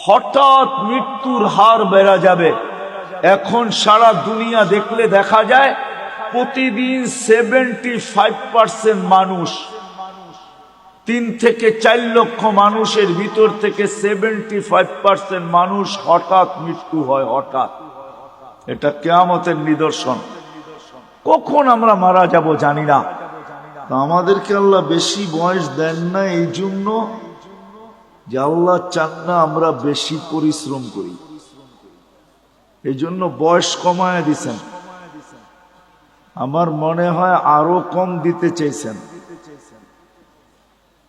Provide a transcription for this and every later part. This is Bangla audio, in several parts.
হঠাৎ মৃত্যুর হার বেড়ে যাবে। এখন সারা দুনিয়া দেখলে দেখা যায় প্রতিদিন 75% মানুষ, 3 থেকে 4 লক্ষ মানুষের ভিতর থেকে 75% মানুষ হঠাৎ মৃত্যু হয়। হঠাৎ, এটা কিয়ামতের নিদর্শন। কখন আমরা মারা যাব জানি না। আমাদেরকে আল্লাহ বেশি বয়স দেন না এই জন্য যে আল্লাহ চান না আমরা বেশি পরিশ্রম করি, এই জন্য বয়স কমায় দিছেন। আমার মনে হয় আরো কম দিতে চাইছেন,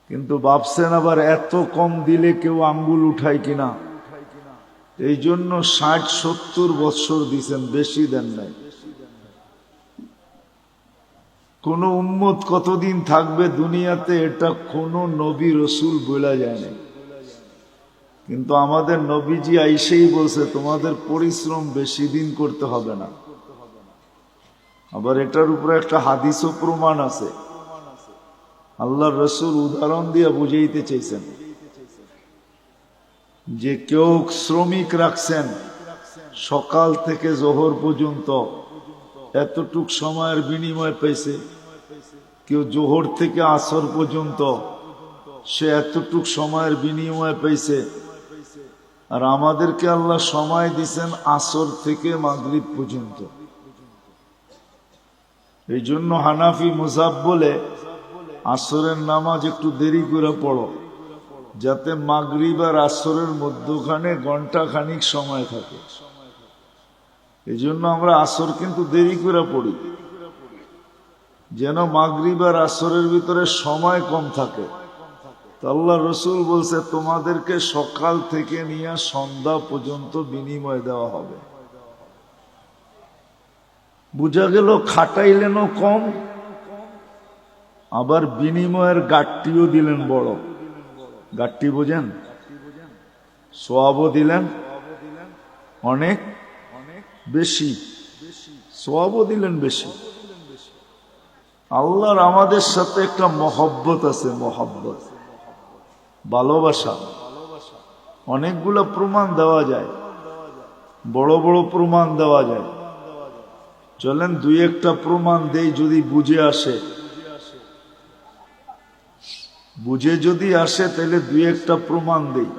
কিন্তু ভাবছেন আবার এত কম দিলে কেউ আঙ্গুল উঠায় কিনা, এই জন্য 60-70 বৎসর দিছেন, বেশি দেন নাই। কোন উম্মত কতদিন থাকবে দুনিয়াতে এটা কোন নবী রসুল বলা যায় না, কিন্তু আমাদের নবীজি আইসেই বলছে তোমাদের পরিশ্রম বেশি দিন করতে হবে না। আবার এটার উপরে একটা হাদিসও প্রমাণ আছে। আল্লাহর রসুল উদাহরণ দিয়ে বুঝাইতে চাইছেন যে কেউ শ্রমিক রাখছেন সকাল থেকে জোহর পর্যন্ত, এতটুক সময়ের বিনিময় পেয়েছে। কেউ জোহর থেকে আসর পর্যন্ত, সে এতটুক সময়ের বিনিময় পেয়েছে। আর আমাদেরকে আল্লাহ সময় দিছেন আসর থেকে মাগরিব পর্যন্ত। এই জন্য হানাফি মুযাব বলে আসরের নামাজ একটু দেরি করে পড়ো, যাতে মাগরিব আর আসরের মধ্যখানে ঘন্টা খানিক সময় থাকে। এই জন্য আমরা আসর কিন্তু দেরি করে পড়ি, যেন মাগরিব আর আসরের ভিতরে সময় কম থাকে। তো আল্লাহ রসুল বলছে তোমাদেরকে সকাল থেকে নিয়ে সন্ধ্যা পর্যন্ত বিনিময় দেওয়া হবে। বুঝা গেল খাটাইলেনও কম, আবার বিনিময়ের গাট্টিও দিলেন বড়। গাট্টি বোঝেন? সওয়াবও দিলেন অনেক বেশি, সওয়াবও দিলেন বেশি। আল্লাহর আমাদের সাথে একটা মহব্বত আছে, মহব্বত, ভালোবাসা। অনেকগুলো প্রমাণ দেওয়া যায়, বড় বড় প্রমাণ দেওয়া যায়। চলেন 2-1টা প্রমাণ দেই, যদি বুঝে আসে। বুঝে যদি আসে তাহলে 2-1টা প্রমাণ দেই।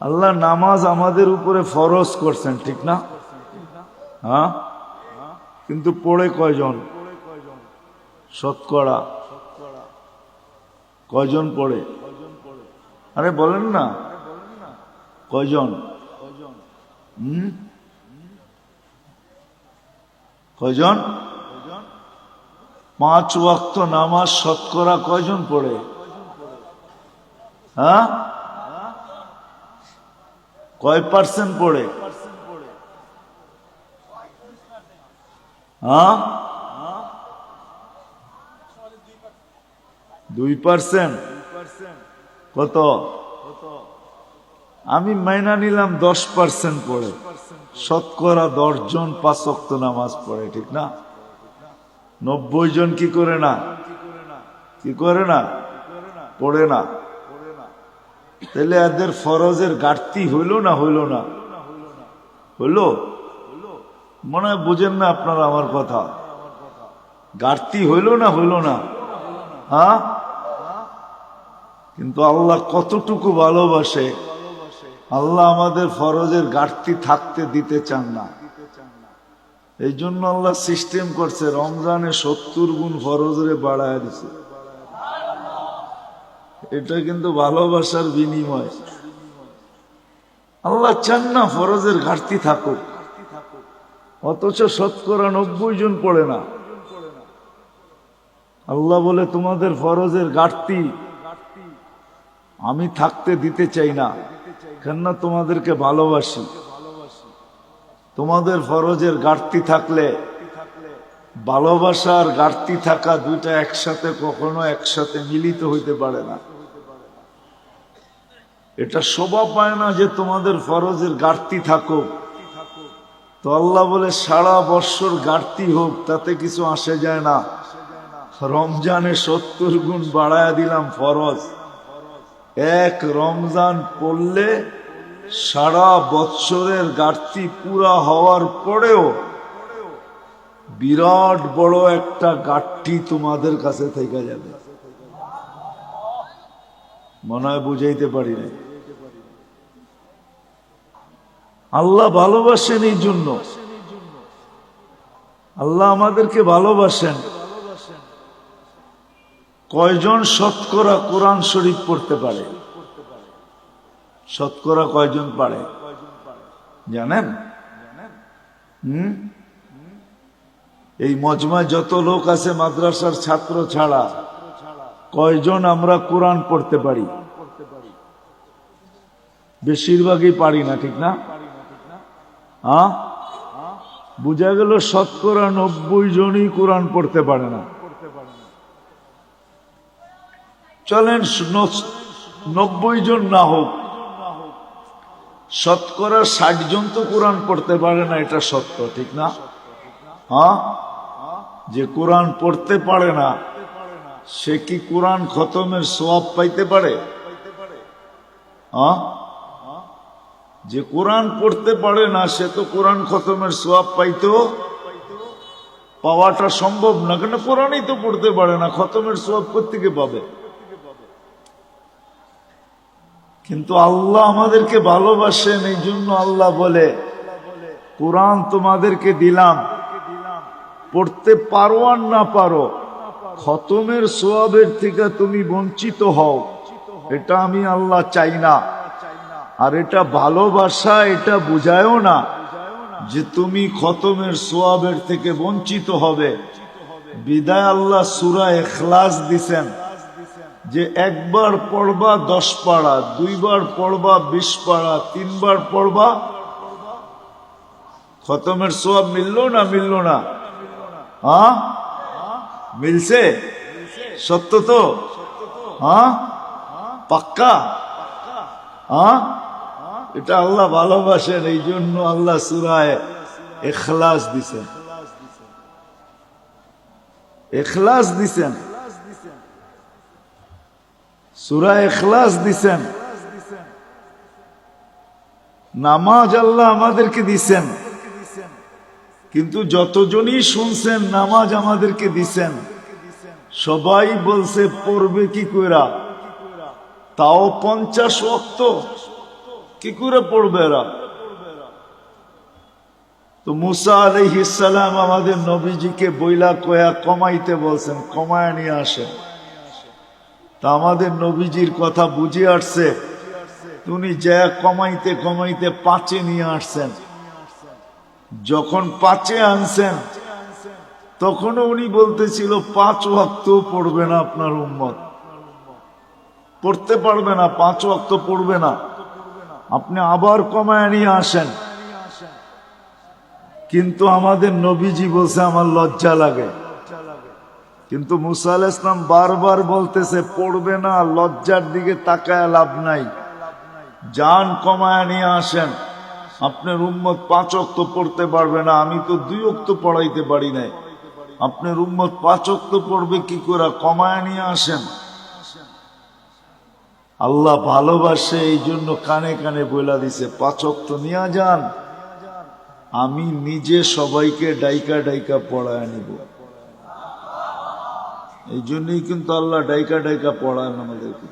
আল্লাহ নামাজ আমাদের উপরে ফরজ করছেন, ঠিক না? হ্যাঁ, কিন্তু পড়ে কয়জন? শতকরা কয়জন পড়ে? আরে বলেন না, কয়জন? কয়জন? 5 ওয়াক্ত নামাজ শতকরা কয়জন পড়ে? হ্যাঁ, কয় পার্সেন্ট পড়ে? হ্যাঁ, 2%। কত? আমি মাইনা নিলাম 10% পড়ে। শতকরা 10 জন 5 ওয়াক্ত নামাজ পড়ে, ঠিক না? 90 জন কি করে না? কি করে না? পড়ে না। তাহলে এদের ফরজের ঘাটতি হইল না? হইল না? হইল? মনে হয় বুঝেন না আপনারা আমার কথা। ঘাটতি হইল না? হইল না? হ্যাঁ, কিন্তু আল্লাহ কতটুকু ভালোবাসে। আল্লাহ আমাদের ফরজের ঘাটতি থাকতে দিতে চান না। এই জন্য আল্লাহ সিস্টেম করছে, রমজানে 70 গুণ ফরজরে বাড়ায় দিছে। এটা কিন্তু ভালোবাসার বিনিময়। আল্লাহ চান না ফরজের ঘাটতি থাকুক, অথচ শতকরা 90 জন পড়ে না। আল্লাহ বলে তোমাদের ফরজের ঘাটতি আমি থাকতে দিতে চাই না, কেননা তোমাদেরকে ভালোবাসি। তোমাদের ফরজের ঘাটতি থাকলে, ভালোবাসার ঘাটতি থাকা, দুইটা একসাথে কখনো একসাথে মিলিত হইতে পারে না। এটা শোভা পায় না যে তোমাদের ফরজের ঘাটতি থাকুক। তো আল্লাহ বলে সারা বৎসর ঘাটতি হোক, তাতে কিছু আসে যায় না। রমজানে 70 গুণ বাড়ায়া দিলাম ফরজ, এক রমজান পড়লে সারা বৎসরের ঘাটতি পুরা হওয়ার পরেও বিরাট বড় একটা ঘাটতি তোমাদের কাছে থেকে যাবে। মনে হয় বুঝাইতে পারি না। আল্লাহ ভালোবাসেন, এই জন্য আল্লাহ আমাদেরকে ভালোবাসেন। কয়জন শতকরা কোরআন শরীফ পড়তে পারে? শতকরা কয়জন পারে জানেন? এই মজমায় যত লোক আছে মাদ্রাসার ছাত্র ছাড়া কয়জন আমরা কোরআন পড়তে পারি? বেশিরভাগই পারি না, ঠিক না? হ্যাঁ, বুঝা গেল শতকরা 90 জনই কোরআন পড়তে পারে না। চলেন 90 জন না হোক, শতকরা 60 জন তো কোরআন পড়তে পারে না, এটা সত্য, ঠিক না? হ্যাঁ, যে কোরআন পড়তে পারে না সে কি কোরআন খতমের সওয়াব পাইতে পারে? হ্যাঁ, যে কোরআন পড়তে পারে না সে তো কোরআন খতমের সওয়াব পাওয়াটা সম্ভব না, কেন কোরআনই তো পড়তে পারে না, খতমের সওয়াব কোত্থেকে পাবে? কিন্তু আল্লাহ আমাদেরকে ভালোবাসেন, এই জন্য আল্লাহ বলে কোরআন তোমাদেরকে দিলাম, পড়তে পারো আর না পারো, খতমের সওয়াবের থেকে তুমি বঞ্চিত হও, এটা আমি আল্লাহ চাই না। আর এটা ভালোবাসা, এটা বুঝায়ও না যে তুমি খতমের সওয়াবের থেকে বঞ্চিত হবে। বিদায় আল্লাহ সূরা ইখলাস দিছেন যে একবার পড়বা 10 পারা, 2 বার পড়বা 20 পারা, 3 বার পড়বা, খতমের সওয়াব মিললো না? মিললো না? হ্যাঁ, মিলছে? সত্য তো? হ্যাঁ, পাক্কা? হ্যাঁ, এটা আল্লাহ ভালোবাসেন, এই জন্য আল্লাহ সূরা ইখলাস দিছেন। ইখলাস দিছেন, সূরা ইখলাস দিছেন। নামাজ আল্লাহ আমাদেরকে দিছেন, কিন্তু যতজনই শুনছেন নামাজ আমাদেরকে দিছেন সবাই বলছে পড়বে কি কইরা, তাও 50 ওয়াক্ত কি করে পড়বে এরা? তো মুসা আলাইহিস সালাম আমাদের নবীজিকে বইলা কয়া কমাইতে বলছেন, কমায় নিয়ে আসেন। তা আমাদের নবীজির কথা বুঝে আসছে, উনি যা কমাইতে কমাইতে 5-এ নিয়ে আসছেন। যখন 5-এ আনছেন তখনও উনি বলতেছিল 5 ওয়াক্ত পড়বে না, আপনার উম্মত পড়তে পারবে না, 5 ওয়াক্ত পড়বে না, আপনি আবার কমায় নিয়ে আসেন। কিন্তু আমাদের নবীজি বলছে আমার লজ্জা লাগে। কিন্তু মুসা আলাইহিস সালাম বারবার বলতেছে পড়বে না, লজ্জার দিকে তাকায় লাভ নাই, জান কমায় নিয়ে আসেন। আপনার উম্মত 5 ওয়াক্ত পড়তে পারবে না, আমি তো 2 ওয়াক্ত পড়াইতে পারি নাই, আপনার উম্মত 5 ওয়াক্ত পড়বে কি করে? কমায় নিয়ে আসেন। আল্লাহ ভালোবাসে, এই জন্য কানে কানে বইলা দিছে 5 ওয়াক্ত নিয়ে যান, আমি নিজে সবাইকে ডাইকা ডাইকা পড়ায় নিব। এই জন্যই কিন্তু আল্লাহ ডাইকা ডাইকা পড়ায় আমাদেরকে,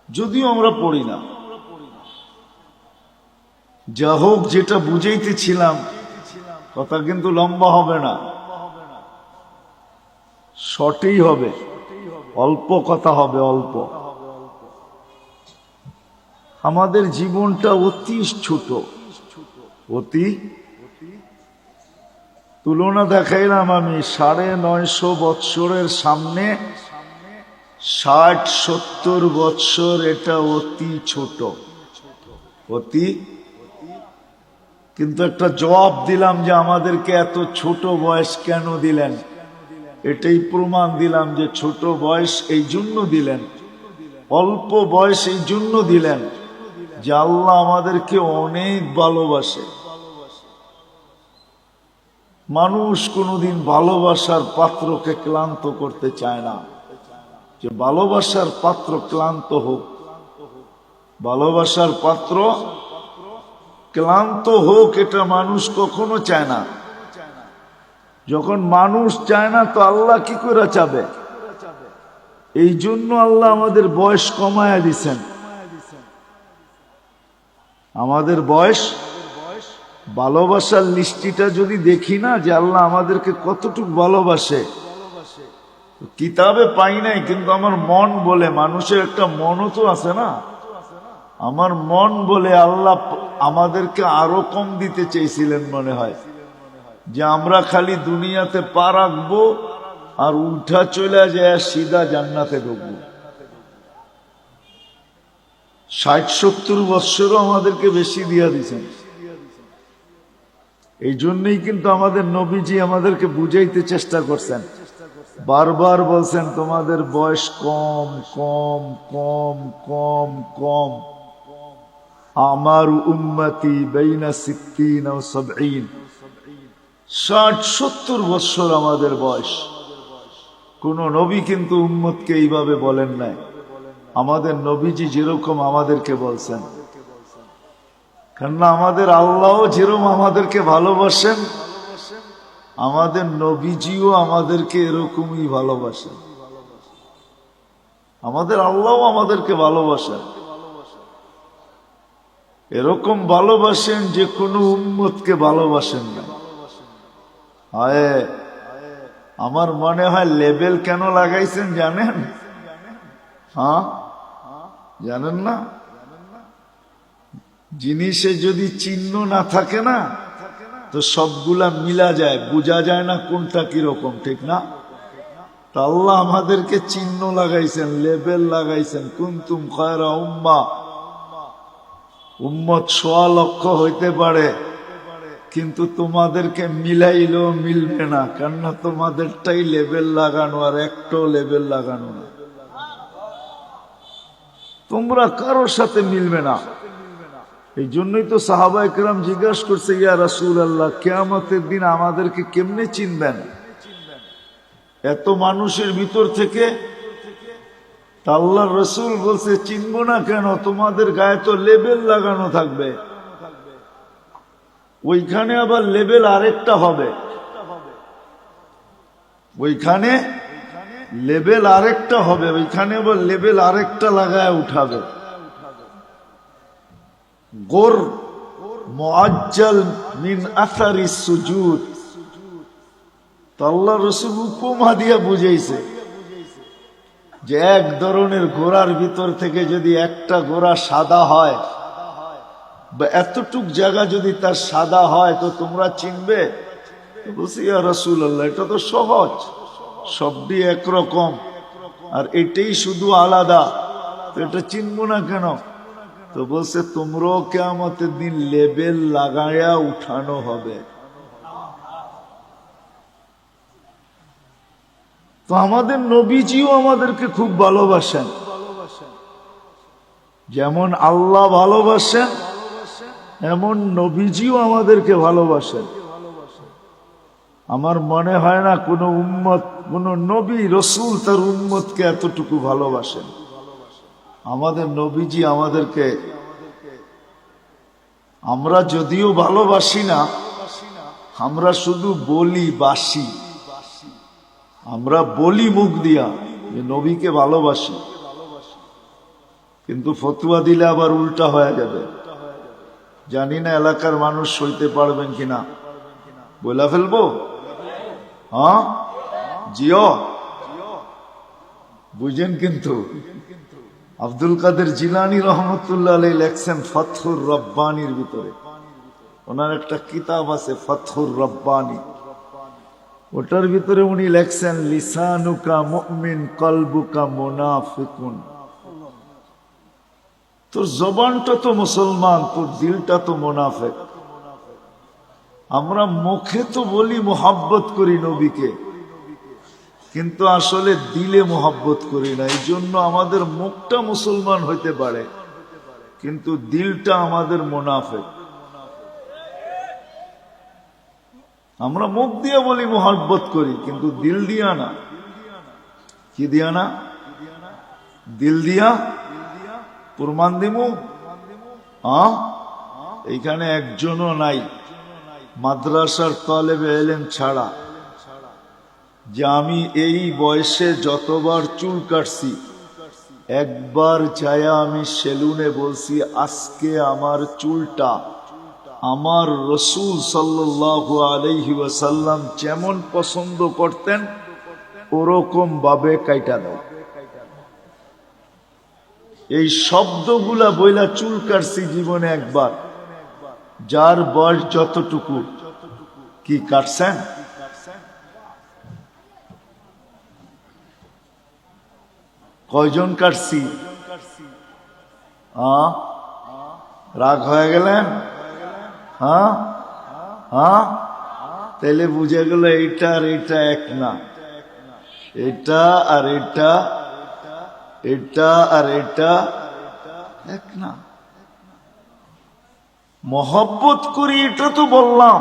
যদিও আমরা পড়ি না। যা হোক, যেটা বুঝাইতেছিলাম, কথা কিন্তু লম্বা হবে না, শর্টই হবে, অল্প কথা হবে, অল্প। আমাদের জীবনটা অতি ছোট, অতি। তুলনা দেখাইলাম আমি, 950 বৎসরের সামনে 60-70 বৎসর, এটা অতি ছোট, অতি। কিন্তু একটা জবাব দিলাম যে আমাদেরকে এত ছোট বয়স কেন দিলেন, এটাই প্রমাণ দিলাম যে ছোট বয়স এই জন্য দিলেন, অল্প বয়স এই জন্য দিলেন যে আল্লাহ আমাদেরকে অনেক ভালোবাসে। মানুষ কোনোদিন ভালোবাসার পাত্রকে ক্লান্ত করতে চায় না, যে ভালোবাসার পাত্র ক্লান্ত হোক। ভালোবাসার পাত্র ক্লান্ত হোক এটা মানুষ কখনো চায় না। যখন মানুষ চায় না তো আল্লাহ কি করে চাবে? এই জন্য আল্লাহ আমাদের বয়স কমায়া দিছেন। আমাদের বয়স, ভালোবাসার লিস্টিটা যদি দেখি না যে আল্লাহ আমাদেরকে কতটুকু ভালোবাসে, কিতাবে পাই নাই, কিন্তু আমার মন বলে, মানুষের একটা মনও তো আছে না, আমার মন বলে আল্লাহ আমাদেরকে আরো কম দিতে চেয়েছিলেন মনে হয়, যে আমরা খালি দুনিয়াতে পা রাখবো আর উঠা চলে যায় সিধা জান্নাতে ঢুকবো। 60-70 বৎসরও আমাদেরকে বেশি দিয়া দিয়েছেন। এই জন্যই কিন্তু আমাদের নবীজি আমাদেরকে বুঝাইতে চেষ্টা করছেন, বারবার বলছেন তোমাদের বয়স কম কম কম কম কম। আমার উম্মতি বাইনা 60 ও 70, 60-70 বৎসর আমাদের বয়স। কোন নবী কিন্তু উম্মতকে এইভাবে বলেন নাই। আমাদের নবীজি যেরকম আমাদেরকে বলছেন, কেননা আমাদের আল্লাহ যেরকম আমাদেরকে ভালোবাসেন, আমাদের নবীজিও আমাদেরকে এরকমই ভালোবাসেন। আমাদের আল্লাহ আমাদেরকে ভালোবাসেন, এরকম ভালোবাসেন যে কোনো উম্মতকে ভালোবাসেন না। হায়, আমার মনে হয় লেবেল কেন লাগাইছেন জানেন? হ্যাঁ, জানেন না? জিনিসে যদি চিহ্ন না থাকে না তো সবগুলা মিলা যায়, বোঝা যায় না কোনটা কিরকম, ঠিক না? তা আল্লাহ আমাদেরকে চিহ্ন লাগাইছেন, লেবেল লাগাইছেন। কুনতুম খায়রা উম্মাহ, উম্মত 100 লক্ষ হইতে পারে, কিন্তু তোমাদেরকে মিলাইলেও মিলবে না, কেননা তোমাদেরটাই লেবেল লাগানো আর একটাও লেবেল লাগানো না। তোমরা কারোর সাথে মিলবে না। এই জন্যই তো সাহাবায়ে কেরাম জিজ্ঞাসা করছে, ইয়া রাসূলুল্লাহ, কিয়ামতের দিন আমাদেরকে কেমনে চিনবেন এত মানুষের ভিতর থেকে? তা আল্লাহর রাসূল বলছে, চিনব না কেন, তোমাদের গায়ে তো লেবেল লাগানো থাকবে। ওইখানে আবার লেবেল আরেকটা হবে, ওইখানে লেবেল আরেকটা হবে, ওইখানে আবার লেবেল আরেকটা লাগায় উঠাবে। গোর মুআজ্জাল মিন আসারিস সুজুদ। তো আল্লাহ রাসূল উপমা দিয়া বুঝাইছে যে এক ধরনের ঘোড়ার ভিতর থেকে যদি একটা ঘোড়া সাদা হয়, বা এতটুক জায়গা যদি তার সাদা হয়, তো তোমরা চিনবে? বলছি, ইয়া রাসূলুল্লাহ, এটা তো সহজ, সবটি একরকম, আর এটাই শুধু আলাদা, তো এটা চিনবো না কেন? তো বলছে, তোমরাও কিয়ামতের দিন লেবেল লাগায়া উঠানো হবে। তো আমাদের নবীজিও আমাদেরকে খুব ভালোবাসেন, যেমন আল্লাহ ভালোবাসেন এমন নবীজিও আমাদেরকে ভালোবাসেন। আমার মনে হয় না কোনো উম্মত, কোনো নবী রসুল তার উম্মতকে এতটুকু ভালোবাসেন। আমাদের নবীজি আমাদেরকে, আমরা যদিও ভালোবাসি না, আমরা শুধু বলি বাসি, আমরা বলি মুখ দিয়া যে নবীকে ভালোবাসি, কিন্তু ফতুয়া দিলে আবার উল্টা হয়ে যাবে। জানি না এলাকার মানুষ সইতে পারবেন কিনা, বলে ফেলবো? হ্যাঁ, জিও, বুঝেন কিন্তু আব্দুল কাদের জিলানী রহমতুল্লাহ আলাইহি লেখছেন ফাতহুর রব্বানির ভিতরে, ওনার একটা কিতাব আছে ফাতহুর রব্বানি, ওটার ভিতরে উনি লেখছেন, লিসানুকা মুমিন কলবুকা মুনাফিকুন। তোর জবানটা তো মুসলমান, তোর দিলটা তো মুনাফিক। আমরা মুখে তো বলি মোহাব্বত করি নবীকে, কিন্তু আসলে দিলে মোহাব্বত করি না। এই জন্য আমাদের মুখটা মুসলমান হইতে পারে, কিন্তু দিলটা আমাদের মুনাফিক। আমরা মুখ দিয়ে বলি মোহাব্বত করি, কিন্তু দিল দিয়া না। কি দিয়া না? দিল দিয়া প্রমাণ দিমু। এইখানে একজনও নাই মাদ্রাসার তালেবে ইলম ছাড়া যে আমি এই বয়সে যতবার চুল কাটছি একবার যায়া আমি সেলুনে বলছি আজকে আমার চুলটা আমার রসূল সাল্লাল্লাহু আলাইহি ওয়াসাল্লাম যেমন পছন্দ করতেন ওরকম ভাবে কাইটা দাও। এই শব্দগুলা বইলা চুল কাটছি জীবনে একবার। যার বয়স যতটুকু কি কাটছেন? কয়জন কাটছি? রাগ হয়ে গেলেন? তাহলে বুঝে গেল এইটা আর এটা এক না, এটা আর এটা, এটা আর এটা এক না। মহব্বত করি এটা তো বললাম,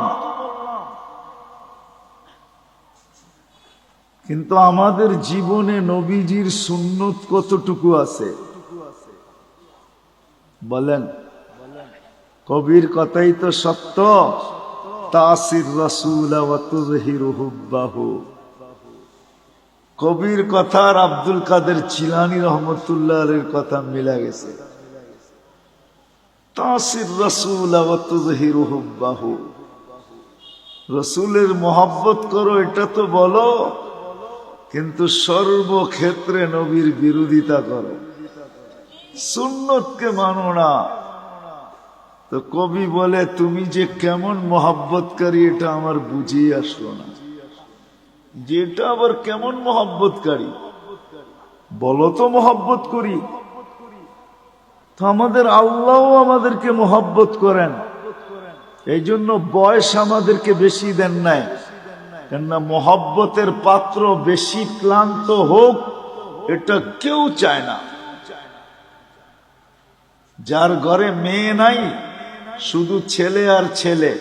কিন্তু আমাদের জীবনে নবীজির সুন্নত কতটুকু আছে বলেন? কবির কথাই তো সত্য, তাসির রাসূল ওয়া তুযহিরু হুব্বাহু। কবির কথা আর আব্দুল কাদের জিলানী রহমতুল্লাহ আলাইহির কথা মিলা গেছে। তাসির রাসূল ওয়া তুযহিরু হুব্বাহু, রাসূলের মহব্বত করো এটা তো বলো, কিন্তু সর্বক্ষেত্রে নবীর বিরোধিতা করো, সুন্নতকে মানো না। তো কবি বলে তুমি যে কেমন মহব্বতকারী এটা আমার বুঝিয়ে আসলো না। যেটা আবার কেমন মহব্বতকারী বলো তো? মহব্বত করি তো আমাদের আল্লাহ আমাদেরকে মহব্বত করেন, এই জন্য বয়স আমাদেরকে বেশি দেন নাই। কেননা মহব্বতের পাত্র বেশি ক্লান্ত হোক এটা কেউ চায় না। যার ঘরে মেয়ে নাই, শুধু ছেলে আর ছেলে,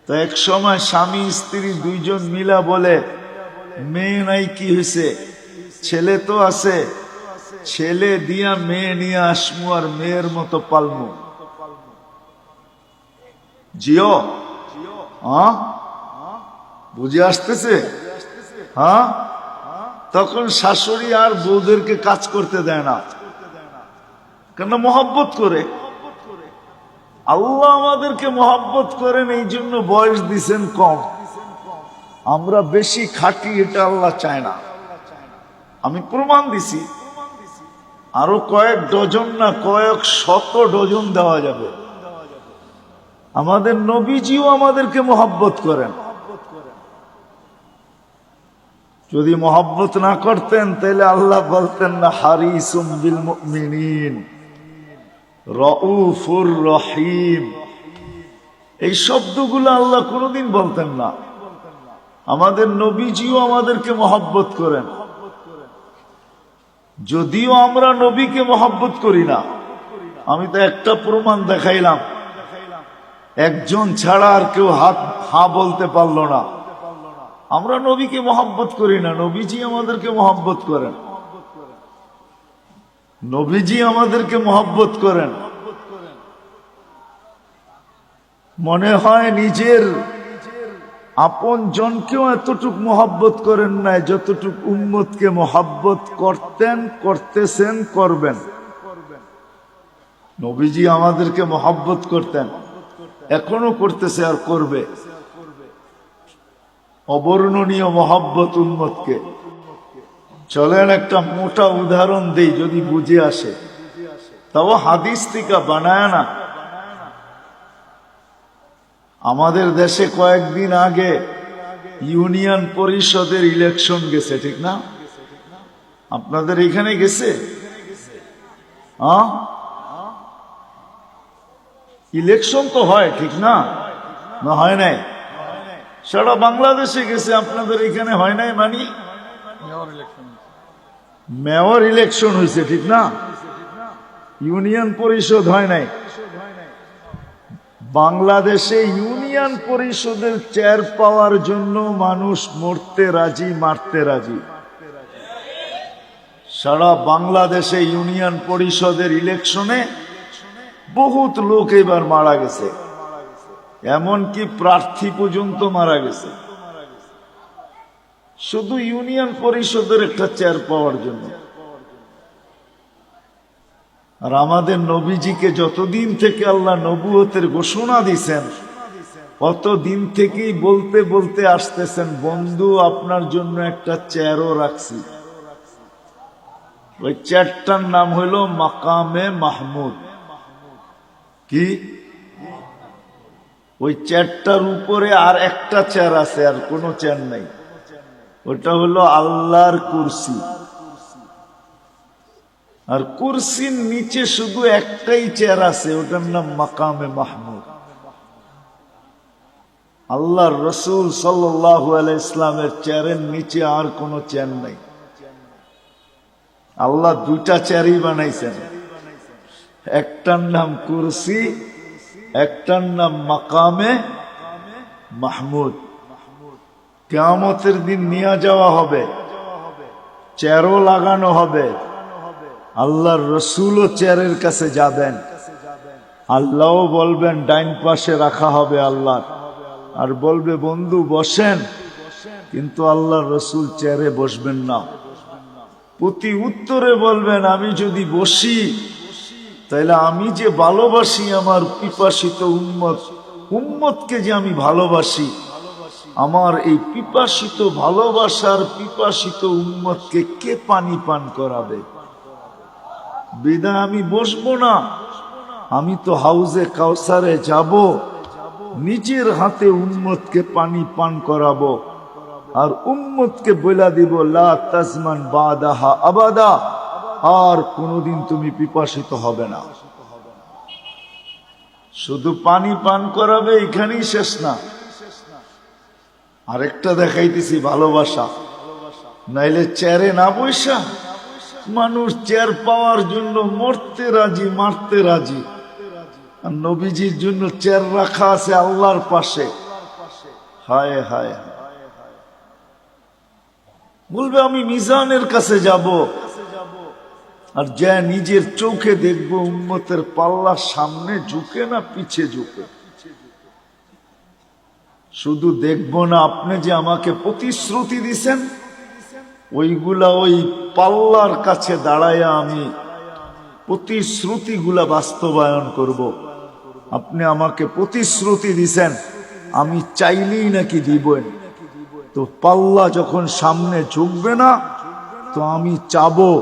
তো এক সময় স্বামী স্ত্রী দুইজন মিলা বলে মেয়ে নাই কি হয়েছে, ছেলে তো আছে, ছেলে দিয়া মেয়ে নিয়ে আসমু আর মেয়ের মতো পালমু। জিও বুঝে আসতেছে? তখন শাশুড়ি আর বউদেরকে কাজ করতে দেয় না, কেন? মহব্বত করে। আল্লাহ আমাদেরকে মহব্বত করেন, এই জন্য বয়স দিছেন কম। আমরা বেশি খাটি এটা আল্লাহ চায় না। আমি প্রমাণ দিছি, আরো কয়েক ডজন না কয়েক শত ডজন দেওয়া যাবে। আমাদের নবীজিও আমাদেরকে মহব্বত করেন। যদি মহব্বত না করতেন তাহলে আল্লাহ বলতেন না হারিসুম বিল মুমিনিন রউফুর রহিম। এই শব্দগুলো আল্লাহ কোনোদিন বলতেন না। আমাদের নবীজিও আমাদেরকে মহব্বত করেন, যদিও আমরা নবীকে মহব্বত করি না। আমি তো একটা প্রমাণ দেখাইলাম, একজন ছাড়া আর কেউ হা বলতে পারলো না। আমরা নবীকে মহব্বত করি না, নবীজি আমাদেরকে মহব্বত করেন। নবীজি আমাদেরকে মহব্বত করেন। মনে হয় নিজের আপন জনকেও এতটুক মহব্বত করেন নাই যতটুক উম্মতকে মহব্বত করতেন, করতেছেন, করবেন। নবীজি আমাদেরকে মহব্বত করতেন, এখনো করতেছে আর করবে। অবর্ণনীয় মহব্বত উম্মতকে। চলেন একটা মোটা উদাহরণ দেই যদি বুঝে আসে, তাও হাদিস থেকে বানায় না। আমাদের দেশে কয়েকদিন আগে ইউনিয়ন পরিষদের ইলেকশন গেছে, ঠিক না? আপনাদের এখানে গেছে? ইলেকশন তো হয়, ঠিক না? না হয় নাই? সারা বাংলাদেশে গেছে, আপনাদের এখানে হয় নাই? মানি মেয়র ইলেকশন হয়েছে, ঠিক না? ইউনিয়ন পরিষদ হয় নাই। বাংলাদেশে ইউনিয়ন পরিষদের চেয়ার পাওয়ার জন্য মানুষ মরতে রাজি, মারতে রাজি। সারা বাংলাদেশে ইউনিয়ন পরিষদের ইলেকশনে বহুত লোক এবার মারা গেছে, এমনকি প্রার্থী পর্যন্ত মারা গেছে, শুধু ইউনিয়ন পরিষদের একটা চেয়ার পাওয়ার জন্য। আর আমাদের নবীজিকে যতদিন থেকে আল্লাহ নবুয়তের ঘোষণা দিছেন, অতদিন থেকেই বলতে বলতে আসতেছেন, বন্ধু আপনার জন্য একটা চেয়ারও রাখছি। ওই চেয়ারটার নাম হইল মাকামে মাহমুদ। কি? ওই চেয়ারটার উপরে আর একটা চেয়ার আছে, আর কোনো চেয়ার নাই। ওটা হলো আল্লাহর কুরসি। আর কুরসির নিচে শুধু একটাই চেয়ার আছে, ওটার নাম মাকামে মাহমুদ। আল্লাহর রসুল সাল্লাল্লাহু আলাইহি ইসলামের চেয়ারের নিচে আর কোনো চেয়ার নাই। আল্লাহ দুইটা চেয়ারই বানাইছেন, একটার নাম কুরসি, একটার নাম মাকামে মাহমুদ। কিয়ামতের দিন নিয়ে যাওয়া হবে, চেয়ারও লাগানো হবে। আল্লাহর রসুলও চেয়ারের কাছে যাবেন, আল্লাহও বলবেন ডাইন পাশে রাখা হবে আল্লাহ, আর বলবে বন্ধু বসেন, কিন্তু আল্লাহর রসুল চেয়ারে বসবেন না। প্রতি উত্তরে বলবেন আমি যদি বসি তাহলে আমি যে ভালোবাসি আমার পিপাসিত উম্মতকে যে আমি ভালোবাসি, আমার এই পিপাসিত ভালোবাসার পিপাসিত উম্মতকে কে পানি পান করাবে? বিদায় আমি বসবো না। আমি তো হাউজে কাউসারে যাব, নিজের হাতে উম্মতকে পানি পান করাবো, আর উম্মতকে বলে দিব লা তাজমান বাদাহা আবাদা, আর কোনদিন তুমি পিপাসিত হবে না। শুধু পানি পান করাবে, এখানেই শেষ না। আরেকটা দেখাইতেছি ভালোবাসা। নাইলে চেয়ারে না বসা মানুষ চেয়ার পাওয়ার জন্য মরতে রাজি, মারতে রাজি। আর নবীজির জন্য চেয়ার রাখা আছে আল্লাহর পাশে। হায় হায়, বলবে আমি মিজানের কাছে যাব, আর যা নিজের চোখে দেখবো উম্মতের পাল্লা সামনে ঝুঁকে না পিছে ঝুঁকে। শুধু দেখবো না, আপনি যে আমাকে প্রতিশ্রুতি দিছেন ওইগুলা ওই পাল্লার কাছে দাঁড়াইয়া আমি প্রতিশ্রুতিগুলা বাস্তবায়ন করব। আপনি আমাকে প্রতিশ্রুতি দিছেন, আমি চাইলেই নাকি দিবেন। তো পাল্লা যখন সামনে ঝুঁকবে না, তো আমি চাবো,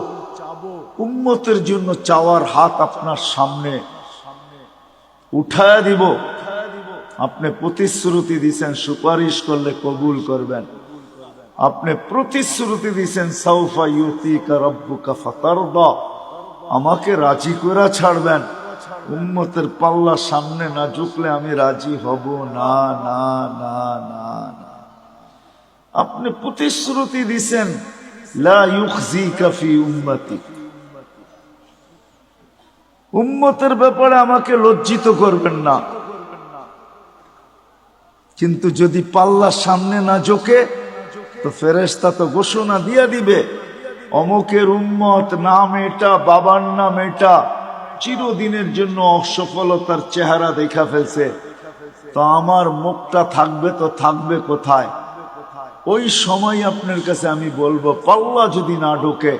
উম্মতের জন্য চাওয়ার হাত আপনার সামনে উঠায়া দিব। আপনি প্রতিশ্রুতি দিছেন সুপারিশ করলে কবুল করবেন। আপনি প্রতিশ্রুতি দিছেন সাউফা ইউতিকা রাব্বুকা ফাতারদা, আমাকে রাজি করে ছাড়বেন। উম্মতের পাল্লা সামনে না ঝুঁকলে আমি রাজি হব না, না না না না। আপনি প্রতিশ্রুতি দিছেন লা ইউখজিকা ফি উম্মতি, উম্মতের ব্যাপারে আমাকে লজ্জিত করবেন না। কিন্তু যদি পাল্লা সামনে না ঝোঁকে, তো ফেরেশতা তো ঘোষণা দিয়া দিবে অমুকের উম্মত নাম এটা, বাবার নাম এটা, চিরদিনের জন্য অসফলতার চেহারা দেখা ফেলছে। তো আমার মুখটা থাকবে তো থাকবে কোথায়? ওই সময় আপনার কাছে আমি বলবো পাল্লা যদি না ঢোকে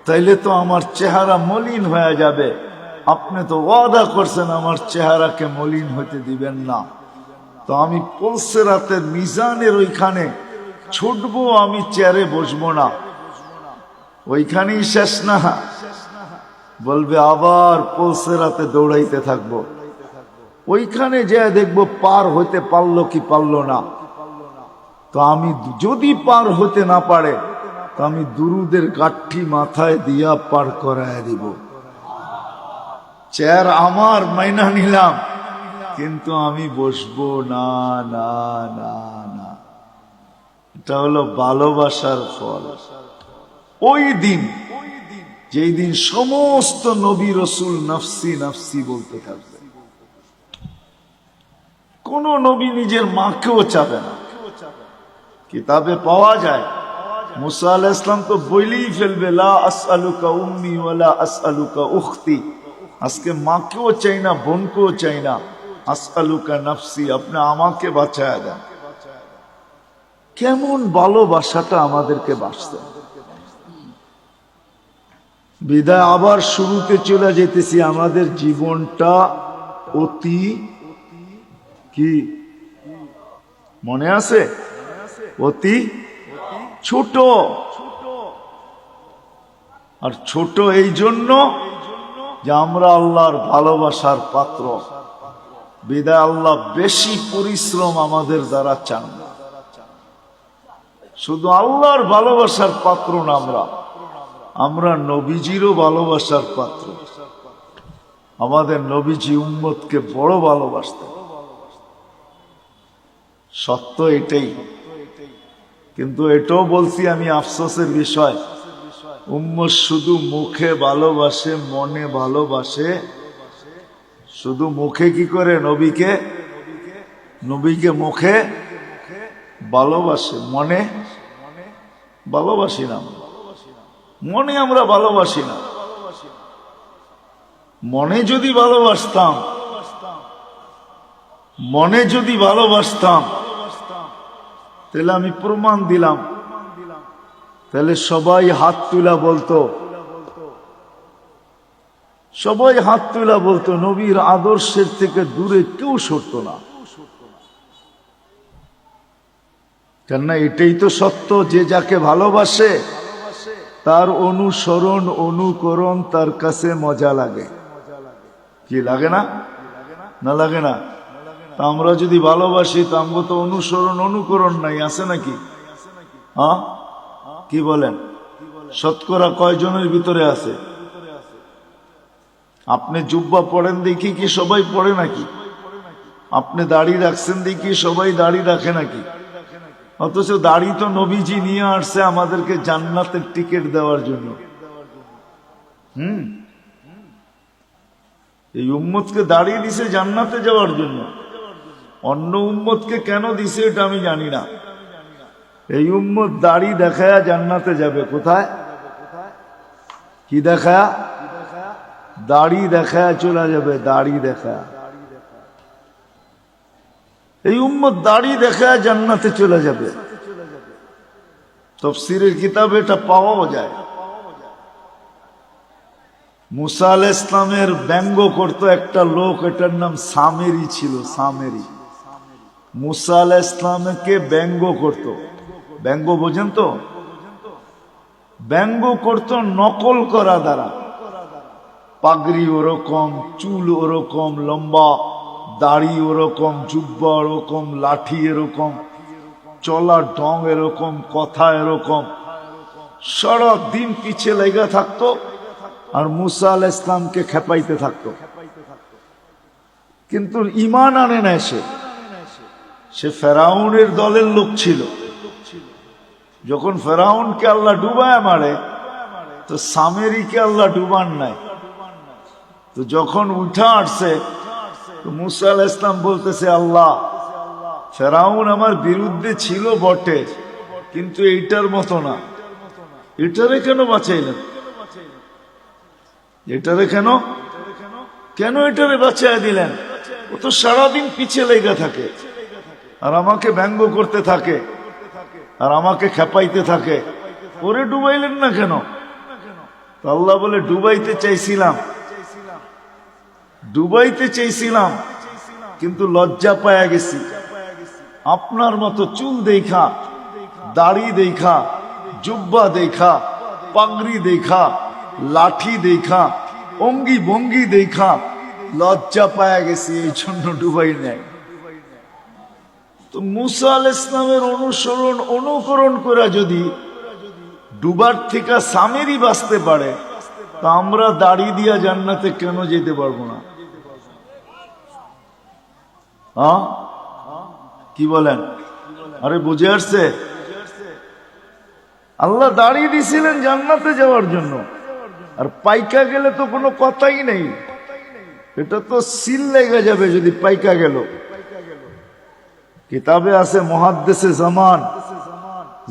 তাইলে তো আমার চেহারা মলিন হয়ে যাবে। আপনি তো ওয়াদা করছেন আমার চেহারাকে মলিন হতে দিবেন না। তো আমি পুলসিরাতের মিজানের ওইখানে ছুটবো, আমি চেয়ারে বসবো না। ওইখানেই শেষ না, বলবে আবার পুলসিরাতে দৌড়াইতে থাকবো। ওইখানে যে দেখবো পার হইতে পারলো কি পারলো না। তো আমি যদি পার হতে না পারে, তো আমি দুরুদের গাঠি মাথায় দিয়া পার করায় দিব। চেয়ার আমার মাইনা নিলাম, কিন্তু আমি বসবো না, না না না। এটা হলো ভালোবাসার ফল। ওই দিন, যেই দিন সমস্ত নবী রসুল নফসি নফসি বলতে থাকবে, কোন নবী নিজের মাকেও চাবে না। কিতাবে পাওয়া যায় মুসা আলাইহিস সালাম তো বলেই ফেলবে লা আসআলুকা উম্মি ওয়ালা আসআলুকা উখতি, আজকে মাকেও চাই না, বোনকেও চাই না। আসআলুকা নাফসি, আপনি আমাকে বাঁচায়া দেন। কেমন ভালোবাসাটা আমাদেরকে বাঁচতে। বিদায় আবার শুরুতে চলে যেতেছি। আমাদের জীবনটা অতি কি মনে আছে? অতি ছোট। আর ছোট এই জন্য যে আমরা আল্লাহর ভালোবাসার পাত্র। বিদায় আল্লাহ বেশি পরিশ্রম আমাদের দ্বারা চান না। শুধু আল্লাহর ভালোবাসার পাত্র না, আমরা নবীজিরও ভালোবাসার পাত্র। আমাদের নবীজি উম্মতকে বড় ভালোবাসতেন, সত্য এটাই। কিন্তু এটাও বলছি আমি, আফসোসের বিষয়, উম্মত শুধু মুখে ভালোবাসে, মনে ভালোবাসে। শুধু মুখে কি করে? নবীকে মুখে ভালোবাসে, মনে ভালোবাসি না। মনে আমরা ভালোবাসি না। মনে যদি ভালোবাসতাম তাহলে আমি প্রমাণ দিলাম, তাহলে সবাই হাত তুলা বলতো, নবীর আদর্শের থেকে দূরে কেউ সরত না। কেননা এটাই তো সত্য, যে যাকে ভালোবাসে তার অনুসরণ অনুকরণ তার কাছে মজা লাগে। কি লাগে না? না লাগে না? আমরা যদি ভালোবাসি তো আমরা তো অনুসরণ অনুকরণ নাই, আছে নাকি? হ্যাঁ, কি বলেন? শতকরা কয়জনের ভিতরে আছে? আপনি জুব্বা পড়েন দেখি কি সবাই পড়ে নাকি? আপনি দাড়ি রাখছেন দেখি সবাই দাড়ি রাখে নাকি? অথচ দাড়ি তো নবীজি নিয়ে আসছে আমাদেরকে জান্নাতের টিকিট দেওয়ার জন্য। এই উম্মতকে দাড়ি দিছে জান্নাতে যাওয়ার জন্য। অন্য উম্মতকে কেন দিছে এটা আমি জানি না। এই উম্মত দাড়ি দেখায়া জান্নাতে যাবে। কোথায়? কি দেখায়া? দাড়ি দেখায়া চলে যাবে। দাড়ি দেখায়া এই উম্মত দাড়ি দেখায়া জান্নাতে চলে যাবে। তাফসীরের কিতাবে এটা পাওয়াও যায়। মুসা আলাইহিস ইসলামের ব্যঙ্গ করত একটা লোক, এটার নাম সামেরি ছিল। সামেরি মুসা আলাইহিস ইসলামকে ব্যঙ্গ করত। ব্যঙ্গ বোঝেন তো? ব্যঙ্গ করত নকল করা দ্বারা। পাগড়ি ওরকম, চুল ওরকম লম্বা, দাড়ি ওরকম, জুব্বা ওরকম, লাঠি এরকম, চলার ঢং এরকম, কথা এরকম, সারা দিন পিছে লেগে থাকতো আর মুসা আলাইহিস ইসলামকে খেপাইতে থাকতো। কিন্তু ঈমান আনে না। সে ফেরাউনের দলের লোক ছিল। যখন ফেরাউনকে আল্লাহ ডুবায় মারে তো সামেরিকে আল্লাহ ডুবান নাই। তো যখন উঠা আসছে তো মুসা আলাইহিস ইসলাম বলতেছে, আল্লাহ, ফেরাউন আমার বিরুদ্ধে ছিল বটে, কিন্তু এইটার মতো না। এটারে কেন বাঁচাইলেন? এটারে কেন এটারে বাঁচাইয়া দিলেন? ও তো সারাদিন পিছিয়ে লেগে থাকে আর আমাকে ব্যঙ্গ করতে থাকে আর আমাকে খেপাইতে থাকে। ওরে ডুবাইলেন না কেন? তো আল্লাহ বলে, ডুবাইতে চাইছিলাম কিন্তু লজ্জা পায়া গেছি। আপনার মতো চুল দেখা, দাড়ি দেখা, জুব্বা দেখা, পাগড়ি দেখা, লাঠি দেখা, অঙ্গি ভঙ্গি দেখা লজ্জা পায়া গেছি, এই জন্য ডুবাই নাই। তো মুসা আলাইহিস ইসলামের অনুসরণ অনুকরণ করে যদি ডুবার থেকে সামেরি বাঁচতে পারে, তা আমরা দাড়ি দিয়া জান্নাতে কেন যেতে পারবো না? হ্যাঁ, কি বলেন? আরে বুঝে আসছে? আল্লাহ দাড়ি দিছিলেন জান্নাতে যাওয়ার জন্য, আর পাইকা গেলে তো কোনো কথাই নেই। এটা তো সিল লেগে যাবে যদি পাইকা গেল। কিতাবে আছে মুহাদ্দিসে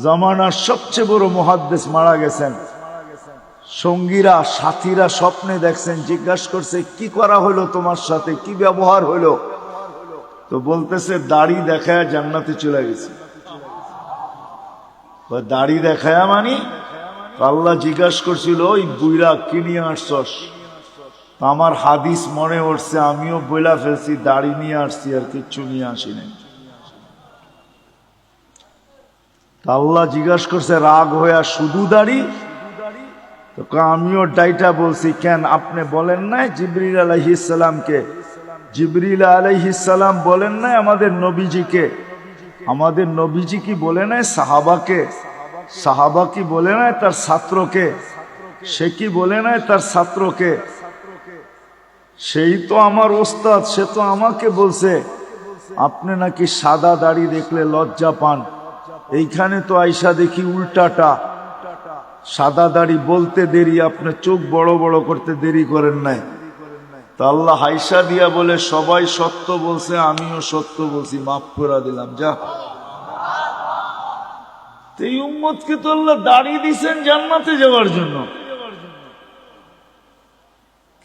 জামানার সবচেয়ে বড় মুহাদ্দিস মারা গেছেন, সঙ্গীরা সাথীরা স্বপ্নে দেখছেন, জিজ্ঞাসা করছে কি করা হলো তোমার সাথে, কি ব্যবহার হলো? তো বলতেছে দাড়ি দেখায় জান্নাতে চলে গেছে। দাড়ি দেখায় মানি? আল্লাহ জিজ্ঞাসা করছিল ওই বুইরা কি নিয়ে আসছস? আমার হাদিস মনে উঠছে, আমিও বইলা ফেলছি দাড়ি নিয়ে আসছি, আর কিচ্ছু নিয়ে আসি নাই। আল্লাহ জিজ্ঞাসা করছে রাগ হইয়া শুধু দাড়ি? তো আমিও ডাইটা বলছি, কেন আপনি বলেন নাই জিবরিল আলাইহিস সালামকে? জিবরিল আলাইহিস সালাম বলেন নাই আমাদের নবীজিকে? আমাদের নবীজি কি বলে নাই সাহাবাকে? সাহাবা কি বলে নাই তার ছাত্রকে? সে কি বলে নাই তার ছাত্রকে? সেই তো আমার ওস্তাদ, সে তো আমাকে বলছে আপনি নাকি সাদা দাড়ি দেখলে লজ্জা পান। এইখানে তো আইসা দেখি উল্টাটা, সাদা দাড়ি বলতে দেরি, আপনি চোখ বড় বড় করতে দেরি করেন নাই। তা আল্লাহ হাইসা দিয়া বলে সবাই সত্য বলছে, আমিও সত্য বলছি, মাফ করে দিলাম, যা। এই উম্মতকে তো আল্লাহ দাড়ি দিছেন জান্নাতে যাওয়ার জন্য,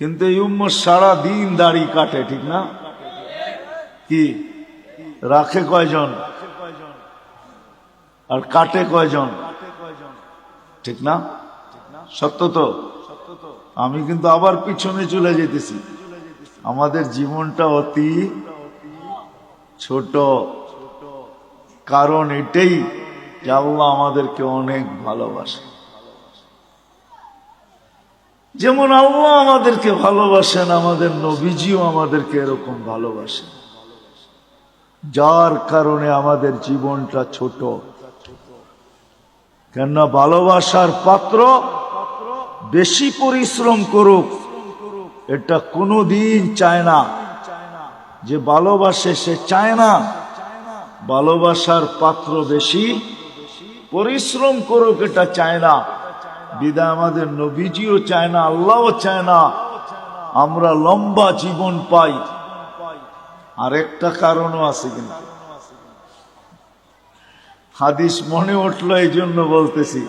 কিন্তু এই উম্মত সারা দিন দাড়ি কাটে, ঠিক না? কি রাখে কয়জন আর কাটে কয়জন? ঠিক না? সত্য তো? আমি কিন্তু আবার পিছনে চলে যেতেছি। আমাদের জীবনটা অতি ছোট, কারণ এটাই যে আল্লাহ আমাদেরকে অনেক ভালোবাসে। যেমন আল্লাহ আমাদেরকে ভালোবাসেন, আমাদের নবীজিও আমাদেরকে এরকম ভালোবাসেন, যার কারণে আমাদের জীবনটা ছোট। কেননা ভালোবাসার পাত্র বেশি পরিশ্রম করুক এটা কোনোদিন চায় না। যে ভালোবাসে সে চায় না ভালোবাসার পাত্র বেশি পরিশ্রম করুক, এটা চায় না। বিদায় আমাদের নবীজিও চায় না, আল্লাহও চায় না আমরা লম্বা জীবন পাই। আর একটা কারণও আছে, কিন্তু হাদিস মনে উঠলো এই জন্য বলতেছি।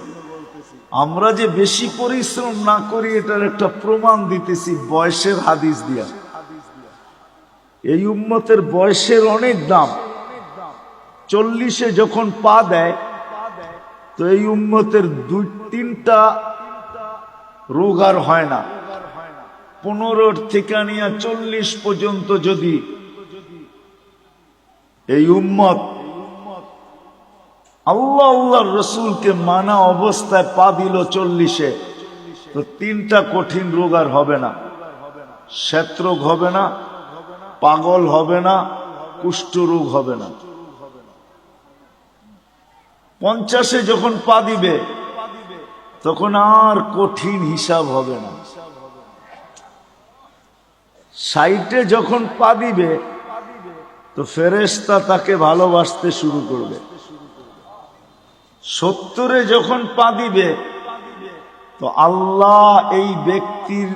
আমরা যে বেশি পরিশ্রম না করি এটার একটা প্রমাণ দিতেছি বয়সের হাদিস দিয়া। এই উম্মতের বয়সের অনেক দাম। 40-এ যখন পা দেয় তো এই উম্মতের 2-3টা রোগ আর হয় না। 15 থেকে নিয়ে 40 পর্যন্ত যদি এই উম্মত আল্লাহ আল্লাহর রসুলকে মানা অবস্থায় পা দিল 40-এ, তো 3টা কঠিন রোগ আর হবে না। শ্বেতরোগ হবে না, পাগল হবে না, কুষ্ঠ রোগ হবে না। 50-এ যখন পা দিবে তখন আর কঠিন হিসাব হবে না। 60-এ যখন পা দিবে তো ফেরেশতা তাকে ভালোবাসতে শুরু করবে। 70-এ যখন পা দিবে তো আল্লাহ এই ব্যক্তির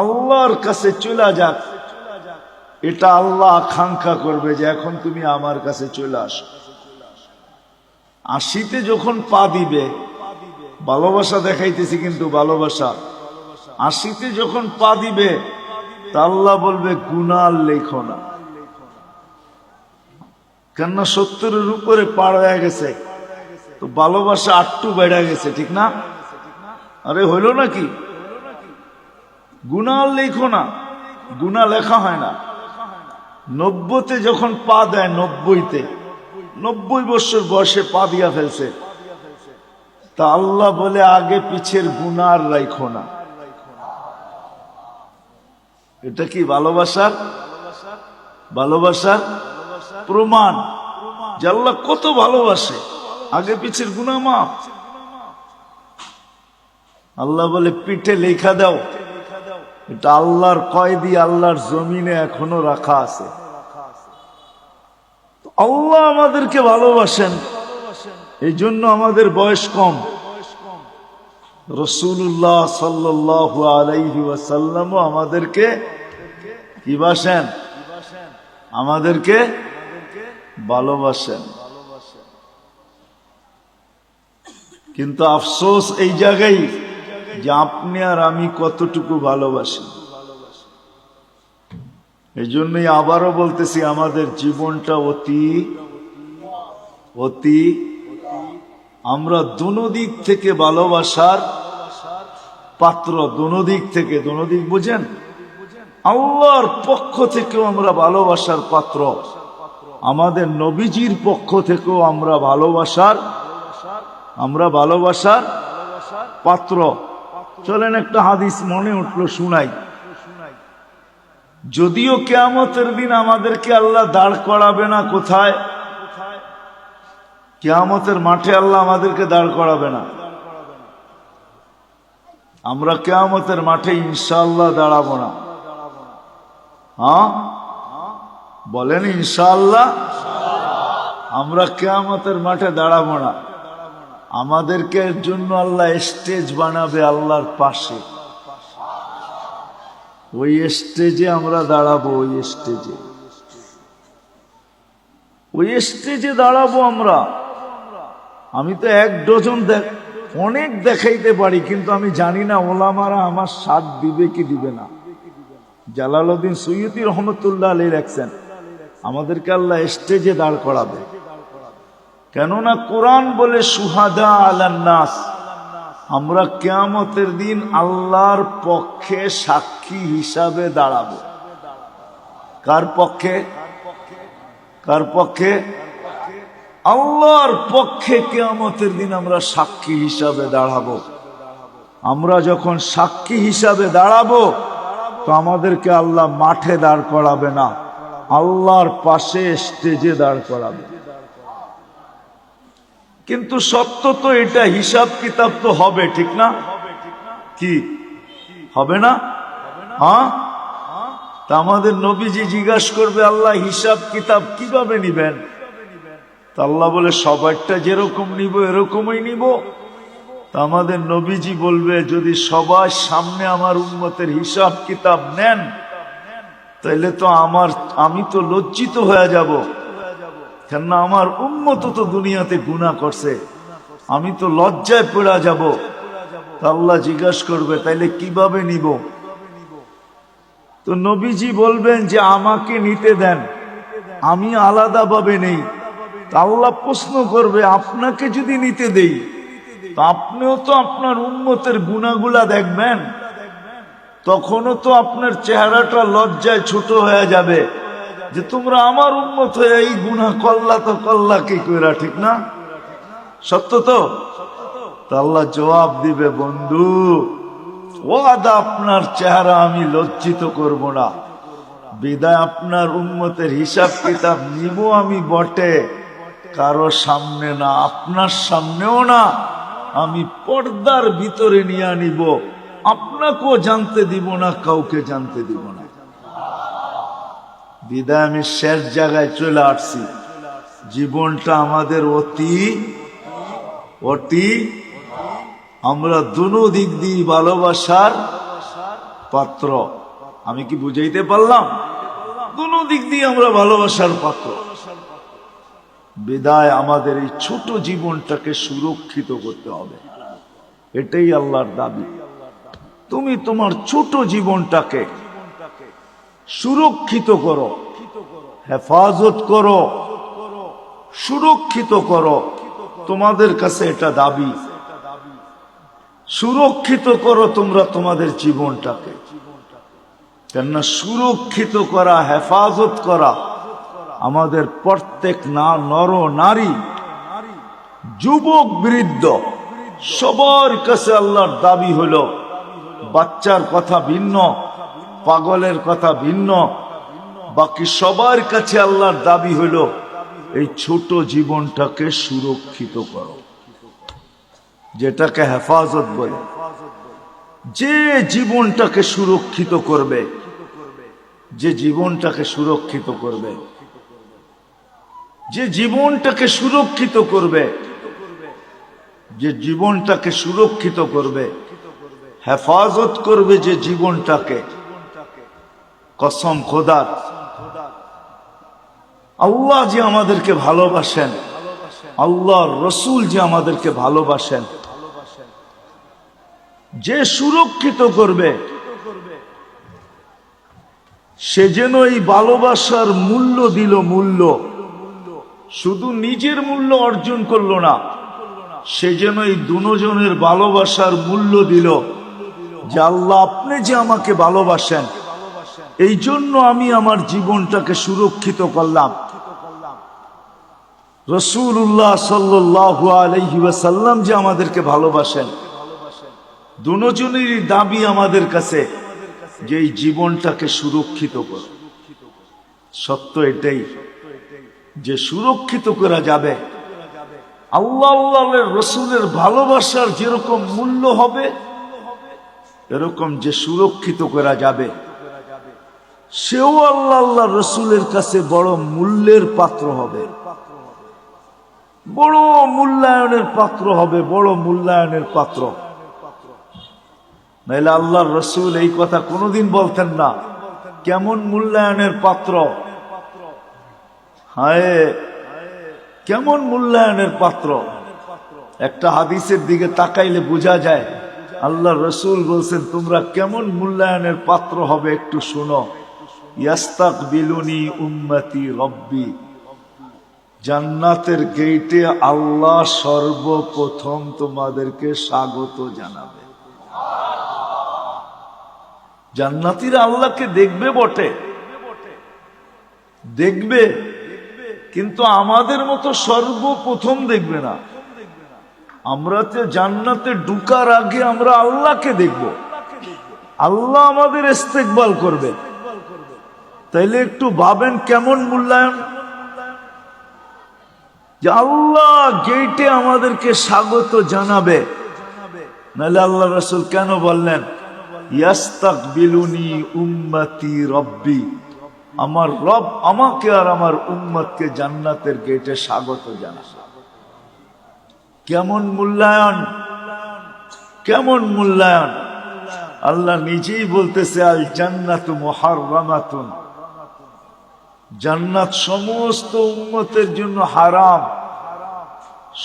আল্লাহর কাছে চলে যাক, এটা আল্লাহ আকাঙ্ক্ষা করবে যে এখন তুমি আমার কাছে চলে আসো। 80-তে যখন পা দিবে, ভালোবাসা দেখাইতেছি কিন্তু ভালোবাসা, 80-তে যখন পা দিবে তা আল্লাহ বলবে গুনাহ লেখো না, কেননা 70-এর উপরে পার হয়ে গেছে, তো ভালোবাসা আটটু বেড়ে গেছে, ঠিক না? আরে হইল নাকি? গুনাহ লেখো না, গুনাহ লেখা হয় না। 90-তে যখন পা দেয়, 90-তে 90 বছর বয়সে পা দিয়া ফেলছে, তা আল্লাহ বলে আগে পিছের গুনাহ আর রাখো না। এটা কি ভালোবাসার ভালোবাসার প্রমাণ যে আল্লাহ কত ভালোবাসে। আগে পিছের গুনাহ মাফ। আল্লাহ বলে পিঠে লেখা দাও, এটা আল্লাহর কয়েদি, আল্লাহর জমিনে এখনো রাখা আছে। আল্লাহ আমাদেরকে ভালোবাসেন, এই জন্য আমাদের বয়স কম। রাসূলুল্লাহ সাল্লাল্লাহু আলাইহি ওয়াসাল্লাম আমাদেরকে কি বাসেন? আমাদেরকে ভালোবাসেন। কিন্তু আফসোস এই জায়গায় যে আপনি আর আমি কতটুকু ভালোবাসি। এই জন্যই আবারও বলতেছি, আমাদের জীবনটা অতি অতি আমরা দোনো দিক থেকে ভালোবাসার পাত্র। দোনো দিক থেকে, দোনো দিক বুঝেন? আল্লাহর পক্ষ থেকেও আমরা ভালোবাসার পাত্র, আমাদের নবীজির পক্ষ থেকেও আমরা ভালোবাসার পাত্র। চলেন একটা হাদিস মনে উঠলো, শুনাই। যদিও কিয়ামতের দিন আমাদেরকে আল্লাহ দাঁড় করাবে না, কোথায়? কিয়ামতের মাঠে আল্লাহ আমাদেরকে দাঁড় করাবে না। আমরা কিয়ামতের মাঠে ইনশাআল্লাহ দাঁড়াবো না। হ্যাঁ বলেন ইনশাআল্লাহ। আমরা কিয়ামতের মাঠে দাঁড়াবো না। আমাদেরকে এর জন্য আল্লাহ স্টেজ বানাবে আল্লাহর পাশে। ওই স্টেজে আমরা দাঁড়াবো, ওই স্টেজে দাঁড়াবো আমরা। আমি তো এক ডজন অনেক দেখাইতে পারি, কিন্তু আমি জানি না ওলামারা আমার সাথ দিবে কি দিবে না। জালালউদ্দিন সৈয়দী রহমতুল্লাহ আলাইহি লেখছেন, আমাদেরকে আল্লাহ স্টেজে দাঁড় করাবে। কেননা কোরআন বলে সুহাদা আলান নাস, আমরা কিয়ামতের দিন আল্লাহর পক্ষে সাক্ষী হিসাবে দাঁড়াবো। কার পক্ষে? কার পক্ষে? আল্লাহর পক্ষে কিয়ামতের দিন আমরা সাক্ষী হিসাবে দাঁড়াবো। আমরা যখন সাক্ষী হিসাবে দাঁড়াবো, তো আমাদেরকে আল্লাহ মাঠে দাঁড় করাবে না, আল্লাহর পাশে স্টেজে দাঁড় করাবে। কিন্তু সত্য তো এটা, হিসাব কিতাব তো হবে, ঠিক না? কি হবে না? হ্যাঁ। তা আমাদের নবীজি জিজ্ঞাসা করবে, আল্লাহ হিসাব কিতাব কিভাবে নিবেন? তা আল্লাহ বলে, সবারটা যেরকম নিব এরকমই নিব। তা আমাদের নবীজি বলবে, যদি সবার সামনে আমার উম্মতের হিসাব কিতাব নেন, তাইলে তো আমি তো লজ্জিত হয়ে যাব। কেননা আমার উম্মত তো দুনিয়াতে গুনাহ করছে, আমি তো লজ্জায় পড়া যাব। তা আল্লাহ জিজ্ঞাসা করবে, তাইলে কিভাবে নিব? তো নবীজি বলবেন যে আমাকে নিতে দেন, আমি আলাদাভাবে নেই। তা আল্লাহ প্রশ্ন করবে, আপনাকে যদি নিতে দেই, তো আপনিও তো আপনার উম্মতের গুনাহগুলা দেখবেন, তখনও তো আপনার চেহারাটা লজ্জায় ছোট হয়ে যাবে যে তোমরা আমার উম্মত হয়ে এই গুনাহ করলা, তো করলা কি কইরা, ঠিক না? সত্য তো? আল্লাহ জবাব দিবে, বন্ধু ওয়াদা, আপনার চেহারা আমি লজ্জিত করব না। বিদায় আপনার উম্মতের হিসাব কিতাব নিব আমি বটে, কারো সামনে না, আপনার সামনেও না, আমি পর্দার ভিতরে নিয়ে নিব। আপনাকেও জানতে দিব না, কাউকে জানতে দিব না। বিদায় আমি শেষ জায়গায় চলে আসছি। জীবনটা আমাদের অতি আমরা দুনো দিক দিয়ে ভালোবাসার পাত্র। আমি কি বুঝাইতে পারলাম? দুনো দিক দিয়ে আমরা ভালোবাসার পাত্র। বিদায় আমাদের এই ছোট জীবনটাকে সুরক্ষিত করতে হবে, এটাই আল্লাহর দাবি। তুমি তোমার ছোট জীবনটাকে সুরক্ষিত করো, হেফাজত করো, সুরক্ষিত করো। তোমাদের কাছে এটা দাবি, সুরক্ষিত করো তোমরা তোমাদের জীবনটাকে। কেননা সুরক্ষিত করা, হেফাজত করা আমাদের প্রত্যেক নর নারী, যুবক বৃদ্ধ সবার কাছে আল্লাহর দাবি হলো। বাচ্চার কথা ভিন্ন, পাগলের কথা ভিন্ন, বাকি সবার কাছে আল্লাহর দাবি হলো এই ছোট জীবনটাকে সুরক্ষিত করো, যেটাকে হেফাজত বলে। যে জীবনটাকে সুরক্ষিত করবে, যে জীবনটাকে সুরক্ষিত করবে, যে জীবনটাকে সুরক্ষিত করবে, যে জীবনটাকে সুরক্ষিত করবে, হেফাজত করবে যে জীবনটাকে, কসম খোদার, আল্লাহ যে আমাদেরকে ভালোবাসেন, আল্লাহর রসুল যে আমাদেরকে ভালোবাসেন, যে সুরক্ষিত করবে সে যেন এই ভালোবাসার মূল্য দিল, মূল্য শুধু নিজের মূল্য অর্জন করলো না, সে যেন এই দুজনের ভালোবাসার মূল্য দিল যে আল্লাহ আপনি যে আমাকে ভালোবাসেন এই জন্য আমি আমার জীবনটাকে সুরক্ষিত করলাম। রাসূলুল্লাহ সাল্লাল্লাহু আলাইহি ওয়াসাল্লাম যে আমাদেরকে ভালোবাসেন, দুজনেরই দাবি আমাদের কাছে যে এই জীবনটাকে সুরক্ষিত করো। সত্য এটাই যে সুরক্ষিত করা যাবে, আল্লাহ আল্লাহর রাসূলের ভালোবাসার যেরকম মূল্য হবে এরকম যে সুরক্ষিত করা যাবে সেও আল্লাহ আল্লাহর রাসূলের কাছে বড় মূল্যের পাত্র হবে, বড় মূল্যায়নের পাত্র হবে, বড় মূল্যায়নের পাত্র। নাইলে আল্লাহর রাসূল এই কথা কোনোদিন বলতেন না, কেমন মূল্যায়নের পাত্র, হায় কেমন মূল্যায়নের পাত্র। একটা হাদিসের দিকে তাকাইলে বোঝা যায় আল্লাহর রাসূল বলছেন তোমরা কেমন মূল্যায়নের পাত্র হবে একটু শোনো। ইয়াস্তাকবিলুনি উম্মতি রব্বি, জান্নাতের গেটে আল্লাহ সর্বপ্রথম তোমাদেরকে স্বাগত জানাবে। জান্নাতীরা আল্লাহকে দেখবে বটে, দেখবে, কিন্তু আমাদের মতো সর্বপ্রথম দেখবে না। আমরা তো জান্নাতে ঢুকার আগে আমরা আল্লাহকে দেখব, আল্লাহ আমাদের ইস্তেকবাল করবে। তাইলে একটু ভাবেন কেমন মূল্যায়ন, যে আল্লাহ গেটে আমাদেরকে স্বাগত জানাবে। নাহলে আল্লাহ রাসূল কেন বললেন ইয়াস্তাকবিলুনি উম্মতি রব্বি, আমার রব আমাকে আর আমার উম্মতকে জান্নাতের গেটে স্বাগত জানাবে। কেমন মূল্যায়ন, কেমন মূল্যায়ন। আল্লাহ নিজেই বলতেছে আল জান্নাতু মুহাররামাতুন, জান্নাত সমস্ত উম্মতের জন্য হারাম,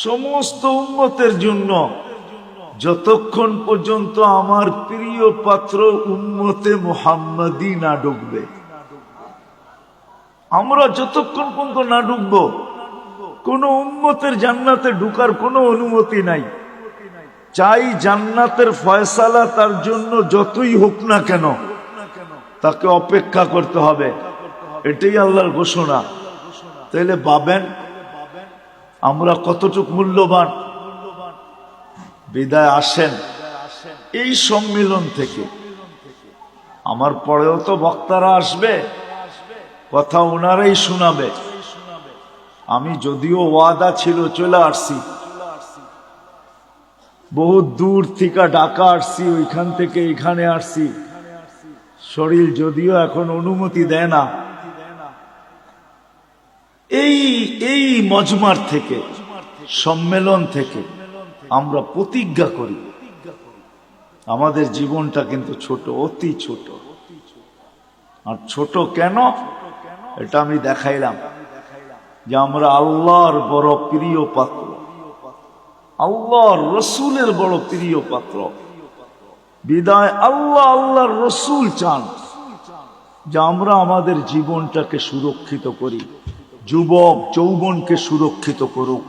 সমস্ত উম্মতের জন্য, যতক্ষণ পর্যন্ত আমার প্রিয় পাত্র উম্মতে মুহাম্মাদি না ঢুকবে। আমরা যতক্ষণ পর্যন্ত না ঢুকবো কোন উম্মতের জান্নাতে ঢুকার কোনো অনুমতি নাই। চাই জান্নাতের ফয়সালা তার জন্য যতই হোক না কেন তাকে অপেক্ষা করতে হবে, এটাই আল্লাহর ঘোষণা। তাইলে ভাবেন আমরা কতটুক মূল্যবান। বিদায় আসেন এই সম্মেলন থেকে, আমার পরেও তো বক্তারা আসবে, কথা ওনারাই শোনাবে। আমি যদিও ওয়াদা ছিল চলে আসছি, বহু দূর থেকে ঢাকা আসছি, ওইখান থেকে এখানে আসছি, শরীর যদিও এখন অনুমতি দেয় না। এই মজমার থেকে, সম্মেলন থেকে আমরা প্রতিজ্ঞা করি আমাদের জীবনটা কিন্তু ছোট, অতি ছোট। আর ছোট কেন এটা আমি দেখাইলাম যে আমরা আল্লাহর বড় প্রিয় পাত্র, আল্লাহর রসুলের বড় প্রিয় পাত্র। বিদায় আল্লাহ আল্লাহর রসুল চান যে আমরা আমাদের জীবনটাকে সুরক্ষিত করি, যুবক যৌবনকে সুরক্ষিত করুক,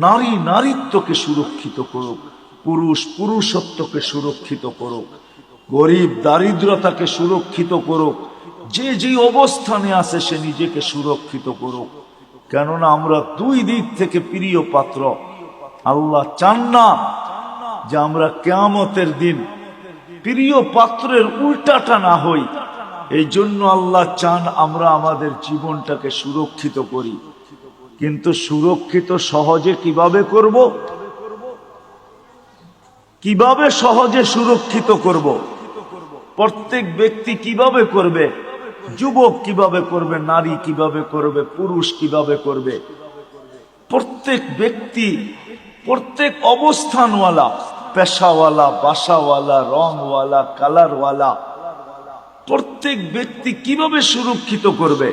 নারী নারীত্বকে সুরক্ষিত করুক, পুরুষ পুরুষত্বকে সুরক্ষিত করুক, গরিব দারিদ্রতাকে সুরক্ষিত করুক, যে যে অবস্থানে আছে সে নিজেকে সুরক্ষিত করুক। কেননা আমরা দুই দিক থেকে প্রিয় পাত্র। আল্লাহ চান না যে আমরা কিয়ামতের দিন প্রিয় পাত্রের উল্টাটা না হই। এই জন্য আল্লাহ চান আমরা আমাদের জীবনটাকে সুরক্ষিত করি। কিন্তু সুরক্ষিত সহজে কিভাবে করব? কিভাবে সহজে সুরক্ষিত করব? প্রত্যেক ব্যক্তি কিভাবে করবে? যুবক কিভাবে করবে? নারী কিভাবে করবে? পুরুষ কিভাবে করবে? প্রত্যেক ব্যক্তি, প্রত্যেক অবস্থানওয়ালা, পেশাওয়ালা, বাসাওয়ালা, রংওয়ালা, কালারওয়ালা, প্রত্যেক ব্যক্তি কিভাবে সুরক্ষিত করবে?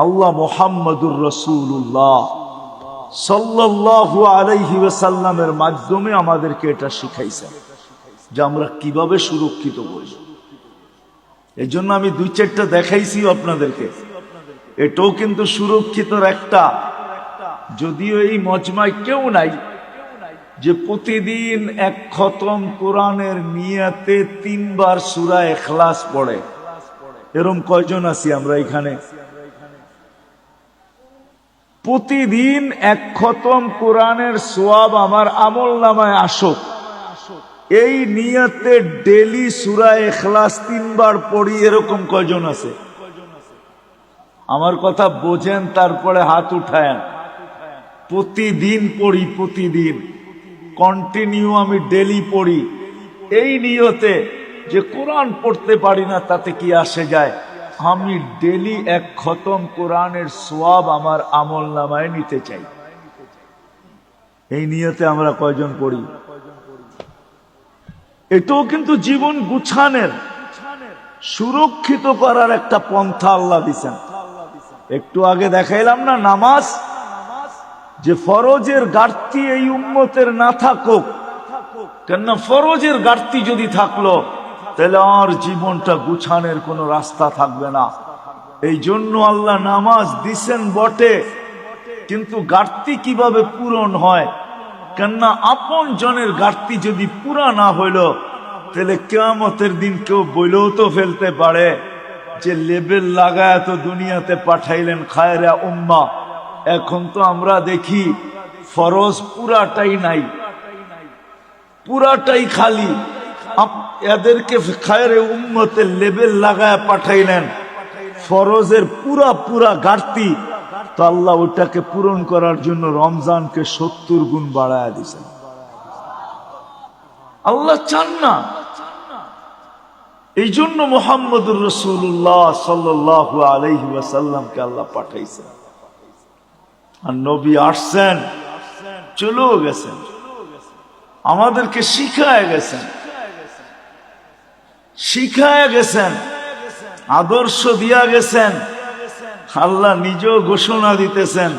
আল্লাহ মুহাম্মদুর রাসূলুল্লাহ সাল্লাল্লাহু আলাইহি ওয়াসাল্লামের মাধ্যমে আমাদেরকে এটা শিখাইছেন। যে আমরা কিভাবে সুরক্ষিত করি। এই জন্য আমি 2-4টা দেখাইছি আপনাদেরকে। এটাও কিন্তু সুরক্ষিতর একটা, যদিও এই মজমায় কেউ নাই যে প্রতিদিন এক খতম কোরআনের নিয়াতে 3 বার সূরা ইখলাস পড়ে। এরকম কয়জন আছি আমরা এখানে? প্রতিদিন এক খতম কোরআনের সওয়াব আমার আমলনামায় আসুক, এই নিয়তে ডেলি সূরা ইখলাস 3 বার পড়ি, এরকম কয়জন আছে? আমার কথা বোঝেন, তারপরে হাত উঠায়েন। প্রতিদিন পড়ি, প্রতিদিন কন্টিনিউ আমি ডেলি পড়ি, এই নিয়তে যে কোরআন পড়তে পারি না তাতে কি আসে যায়, আমি ডেলি এক খতম কোরআনের সওয়াব আমার আমলনামায় নিতে চাই। এই নিয়তে আমরা কয়জন পড়ি? এটাও কিন্তু জীবন গুছানের, সুরক্ষিত করার একটা পন্থা আল্লাহ দিয়েছেন। একটু আগে দেখাইলাম না নামাজ, যে ফরজের ঘাটতি এই উম্মতের না থাকুক, কেননা ফরজের ঘাটতি যদি থাকলো তাহলে আর জীবনটা গুছানের কোনো রাস্তা থাকবে না। এই জন্য আল্লাহ নামাজ দিছেন বটে, কিন্তু ঘাটতি কিভাবে পূরণ হয়, কেননা আপন জনের ঘাটতি যদি পুরা না হইল তাহলে কিয়ামতের দিন কেউ বইলেও তো ফেলতে পারে যে লেবেল লাগায় তো দুনিয়াতে পাঠাইলেন খায়রা উম্মা, এখন তো আমরা দেখি ফরজ পুরাটাই নাই, পুরাটাই খালি। এদেরকে খায়রে উম্মতের লেবেল লাগায় পাঠাইলেন, ফরজের পুরা পুরা ঘাটতি, তো আল্লাহ ওটাকে পূরণ করার জন্য রমজানকে 70 গুণ বাড়ায় দিয়েছেন। আল্লাহ চান না, এই জন্য মুহাম্মদুর রাসূলুল্লাহ সাল্লাল্লাহু আলাইহি ওয়াসাল্লামকে আল্লাহ পাঠাইছেন। আর নবী আসছেন, চলেও গেছেন, আমাদেরকে শিখায় গেছেন, শিখায় গেছেন, আদর্শ দিয়া গেছেন। আল্লাহ নিজেও ঘোষণা দিতেছেন,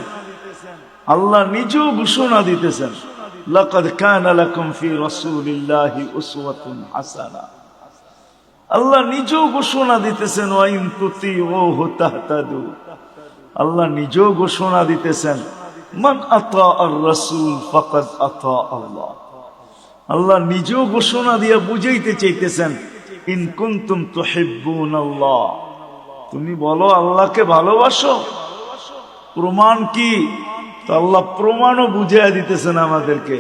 আল্লাহ নিজেও ঘোষণা দিতেছেন, লাকাদ কানা লাকুম ফি রাসূলিল্লাহি উসওয়াতুন হাসানা। আল্লাহ নিজেও ঘোষণা দিতেছেন, ওয়া ইন তুতিউহু তাহতাদু। আল্লাহ নিজেও ঘোষণা দিতেছেন, মান আতা আর রাসূল ফাকাদ আতা আল্লাহ। আল্লাহ নিজেও ঘোষণা দিয়া বুঝাইতে চাইতেছেন, ইন কুনতুম তুহিব্বুনাল্লাহ, তুমি বলো আল্লাহকে ভালোবাসো, প্রমাণ কি? তো আল্লাহ প্রমাণও বুঝাইয়া দিতেছেন আমাদেরকে,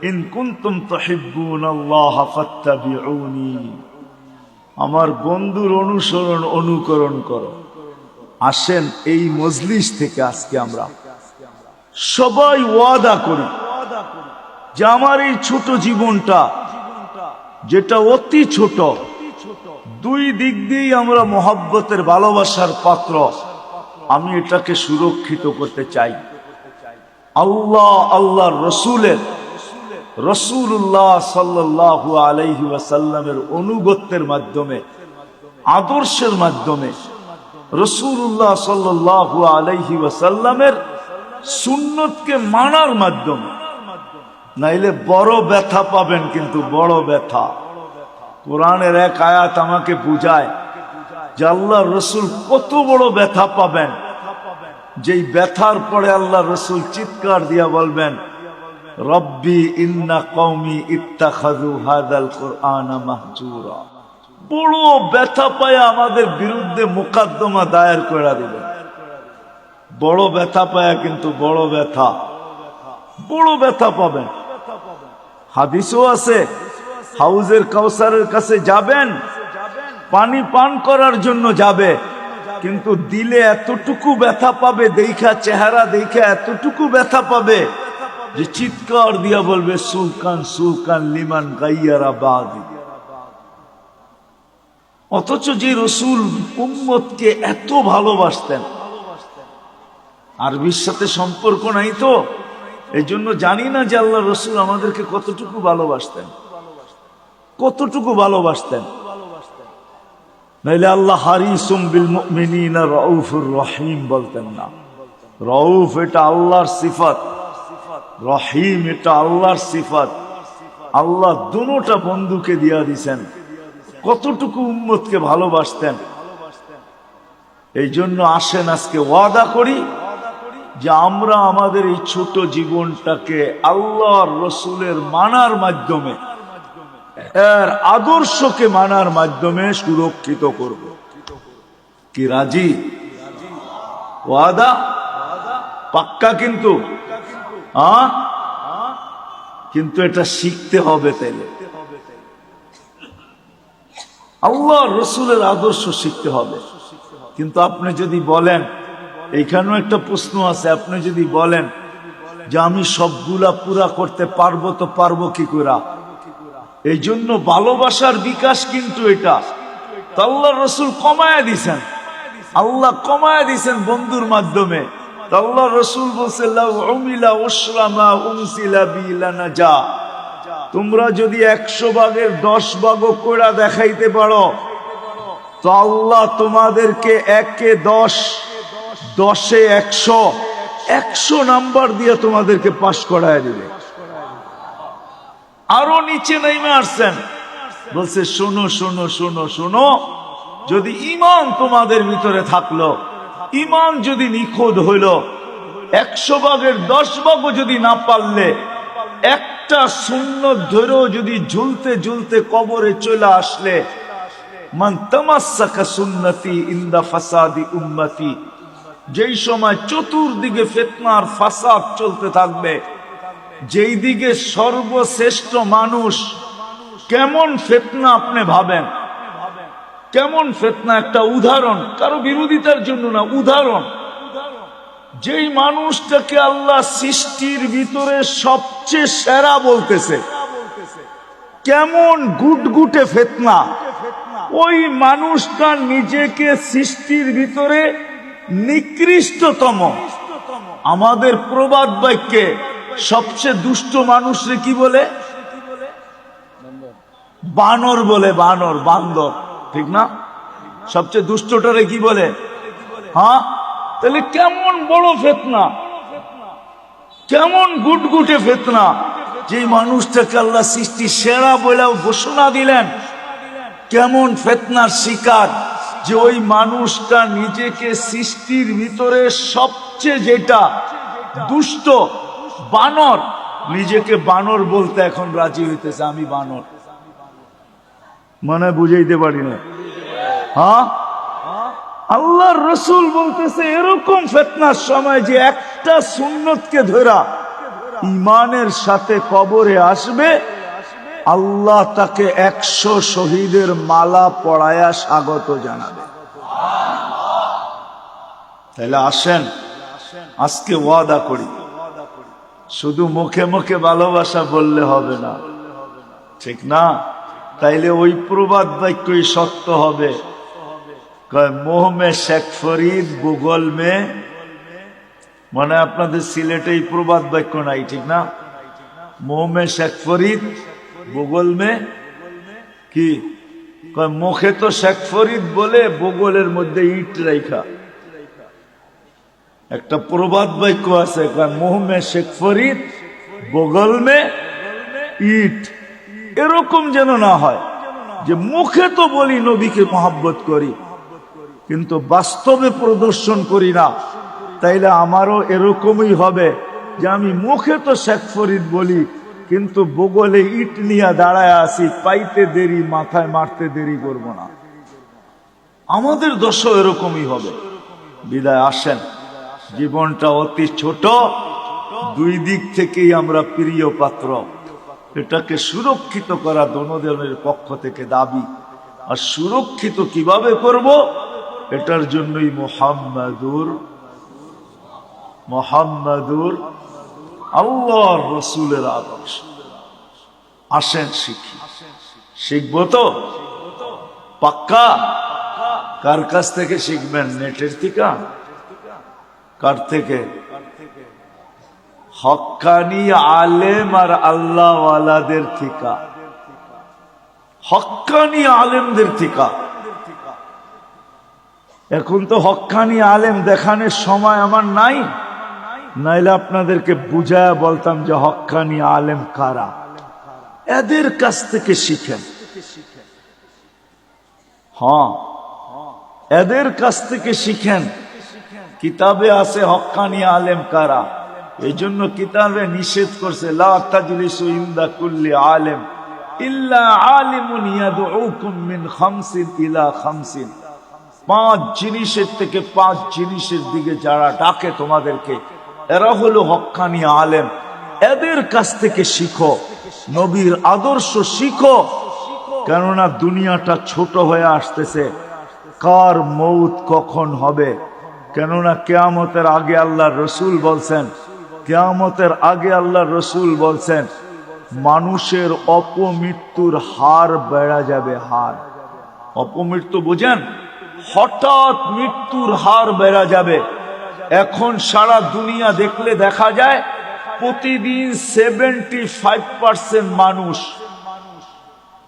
ইন কুনতুম তুহিব্বুনাল্লাহ ফাত্তাবিউনি, আমার বন্ধুর অনুসরণ অনুকরণ করো। আসেন এই মজলিস থেকে আজকে আমরা সবাই ওয়াদা করি যে আমার এই ছোট জীবনটা, যেটা অতি ছোট, 2 দিক দিয়েই আমরা মহব্বতের ভালোবাসার পাত্র, আমি এটাকে সুরক্ষিত করতে চাই। আল্লাহ আল্লাহর রসুলের, রাসূলুল্লাহ সাল্লাল্লাহু আলাইহি ওয়াসাল্লামের অনুগত্যের মাধ্যমে, আদর্শের মাধ্যমে, রাসূলুল্লাহ সাল্লাল্লাহু আলাইহি ওয়াসাল্লামের সুন্নতকে মানার মাধ্যমে। নাইলে বড় ব্যথা পাবেন, কিন্তু বড় ব্যথা। কোরআনের এক আয়াত আমাকে বুঝায় যে আল্লাহর রাসূল কত বড় ব্যথা পাবেন, যেই ব্যথার পরে আল্লাহর রাসূল চিৎকার দিয়া বলবেন, রব্বি ইন্না কওমি ইত্তাখাযু হাযাল কুরআনা মাহজুরা। বড় ব্যথা পায় আমাদের বিরুদ্ধে মোকদ্দমা দায়ের করে দিবেন। বড় ব্যথা পায়, কিন্তু বড় ব্যথা, বড় ব্যথা পাবেন। হাদিসও আছে, হাউজের কাউসারের কাছে যাবেন, পানি পান করার জন্য যাবে, কিন্তু দিলে এতটুকু ব্যথা পাবে, দেখা চেহারা দেখা এতটুকু ব্যথা পাবে যে চিৎকার দিয়া বলবে, সুলকান সুলকান লিমান গাইয়ারা বাদি। অথচ যে রসুল উম্মতকে এত ভালোবাসতেন, আরবির সাথে সম্পর্ক নাই তো, এই জন্য জানি না যে আল্লাহ রসুল আমাদেরকে কতটুকু ভালোবাসতেন, কতটুকু ভালোবাসতেন। নাইলে আল্লাহ হারিসুম বিল মুমিনিনা রাউফুর রহিম বলতেন না। রউফ এটা আল্লাহর সিফাত, রহিম এটা আল্লাহর সিফাত। আল্লাহ দুটোটা বন্ধুকে দিয়া দিছেন, কতটুকু উম্মতকে ভালোবাসতেন। এই জন্য আসেন আজকে ওয়াদা করি যে আমরা আমাদের এই ছোট জীবনটাকে আল্লাহর রসুলের মানার মাধ্যমে, এর আদর্শকে মানার মাধ্যমে সুরক্ষিত করব। কি রাজি? ওয়াদা পাক্কা? কিন্তু কিন্তু এটা শিখতে হবে। তাইলে আল্লাহর রসুলের আদর্শ শিখতে হবে। কিন্তু আপনি যদি বলেন, এইখানেও একটা প্রশ্ন আছে, আপনি যদি বলেন যে আমি সবগুলা পুরা করতে পারবো, তো পারবো কি করে? এই জন্য ভালোবাসার বিকাশ কিন্তু এটা তো আল্লাহর রসুল কমায়া দিছেন, আল্লাহ কমায়া দিছেন বন্ধুর মাধ্যমে। তো আল্লাহর রসুল বলছে তোমরা যদি 100 ভাগের 10 ভাগও করে দেখাইতে পারো, তো আল্লাহ তোমাদেরকে 1-এ 10, 10-এ 100 নাম্বার দিয়ে তোমাদেরকে পাশ করায় দিবে। আরো নিচে নেমে আসছেন, বলছে শোনো শোনো শোনো শোনো, যদি ঈমান তোমাদের ভিতরে থাকলো, ঈমান যদি নিখুঁত হইল, 100 ভাগের 10 ভাগও যদি না পারলে, একটা সুন্নত ধরেও যদি ঝুলতে ঝুলতে কবরে চলে আসলে, মান তামাসসাকা সুন্নতি ইনদা ফাসাদি উম্মতি, যেই সময় চতুর্দিকে ফিতনার ফাসাদ চলতে থাকবে, যেই দিকে সর্বশ্রেষ্ঠ মানুষ, কেমন ফিতনা আপনি ভাবেন, কেমন ফিতনা? একটা উদাহরণ, কারো বিরোধিতার জন্য না, উদাহরণ। যেই মানুষটাকে আল্লাহ সৃষ্টির ভিতরে সবচেয়ে সেরা বলতেছে, কেমন গুটগুটে ফিতনা, ওই মানুষটা নিজেকে সৃষ্টির ভিতরে নিকৃষ্টতম। আমাদের প্রবাদ বাক্যে সবচেয়ে দুষ্ট মানুষরে কি বলে? বানর বলে, বানর, বান্দর, ঠিক না? সবচেয়ে দুষ্টটারে কি বলে? হ্যাঁ, তাহলে কেমন বড় ফিতনা, কেমন গুটগুটে ফিতনা। যে মানুষটাকে আল্লাহ সৃষ্টি সেরা বলেও ঘোষণা দিলেন, কেমন ফিতনার শিকার, যে ওই মানুষটা নিজেকে সৃষ্টির ভিতরে সবচেয়ে যেটা দুষ্ট, বানর, নিজেকে বানর বলতে এখন রাজি হইতেছে, আমি বানর। মানে বুঝাইতে পারি না? হ্যাঁ, আল্লাহর রসুল বলতেছে এরকম ফিতনার সময় যে একটা সুন্নতকে ধরা ঈমানের সাথে কবরে আসবে, আল্লাহ তাকে 100 শহীদের মালা পড়ায়া স্বাগত জানাবে। তাহলে আসেন আজকে ওয়াদা করি, শুধু মুখে মুখে ভালোবাসা বললে হবে না, ঠিক না? তাইলে ওই প্রবাদ বাক্যই সত্য হবে, মোহ মে শেখ ফরিদ ভূগোল মে, মানে আপনাদের সিলেটে এই প্রবাদ বাক্য নাই, ঠিক না? মোহ মে শেখ ফরিদ ভূগোল মে কি, মুখে তো শেখ ফরিদ বলে ভূগোলের মধ্যে ইট রাইখা। একটা প্রবাদ বাক্য আছে, মোহ মে শেখ ফরিদ ভূগোল মে ইট। এরকম যেন না হয় যে মুখে তো বলি নবীকে মহব্বত করি, কিন্তু বাস্তবে প্রদর্শন করি না। তাইলে আমারও এরকমই হবে যে আমি মুখে তো শেখ ফরিদ বলি, কিন্তু বগলে ইট নিয়ে দাঁড়ায় আছি, পাইতে দেরি, মাথায় মারতে দেরি করব না। আমাদের দশা এরকমই হবে। বিদায় আসেন, জীবনটা অতি ছোট, দুই দিক থেকেই আমরা প্রিয় পাত্র, এটাকে সুরক্ষিত করা দোনোজনের পক্ষ থেকে দাবি। আর সুরক্ষিত কিভাবে করব, এটার জন্যই মোহাম্মদুর আল্লাহর রসুলের আদর্শ। আসেন শিখি, শিখবো তো পাক্কা? কার কাছ থেকে শিখবেন? নেটের থেকে? কার থেকে? হক্কানি আলেম আর আল্লাহ ওয়ালাদের থেকে, হক্কানি আলেমদের থেকে। এখন তো হক্কানি আলেম দেখানোর সময় আমার নাই, নাইলে আপনাদেরকে বুঝায়া বলতাম যে হক্কানি আলেম কারা। এদের কাছ থেকে শিখেন। হ্যাঁ, এদের কাছ থেকে শিখেন। কিতাবে আছে হক্কানি আলেম কারা, এই জন্য কিতাবে নিষেধ করছে লা তাজলিসু ইনদা কুল্লি আলেম ইল্লা আলিমুন ইয়াদউকুম মিন খামসিন ইলা খামসিন। 5 জিনিসের থেকে 5 জিনিসের দিকে যারা ডাকে তোমাদেরকে, এরা হলো হক্কানি আলেম। এদের কাছ থেকে শিখো, নবীর আদর্শ শিখো। কেননা দুনিয়াটা ছোট হয়ে আসতেছে। কার মৌত কখন হবে, কেননা কিয়ামতের আগে আল্লাহর রাসূল বলছেন, কিয়ামতের আগে আল্লাহর রাসূল বলছেন মানুষের অপমৃত্যুর হার বেড়ে যাবে। হার, অপমৃত্যু বুঝেন? হঠাৎ মৃত্যুর হার বেড়ে যাবে। এখন সারা দুনিয়া দেখলে দেখা যায় প্রতিদিন 75% মানুষ,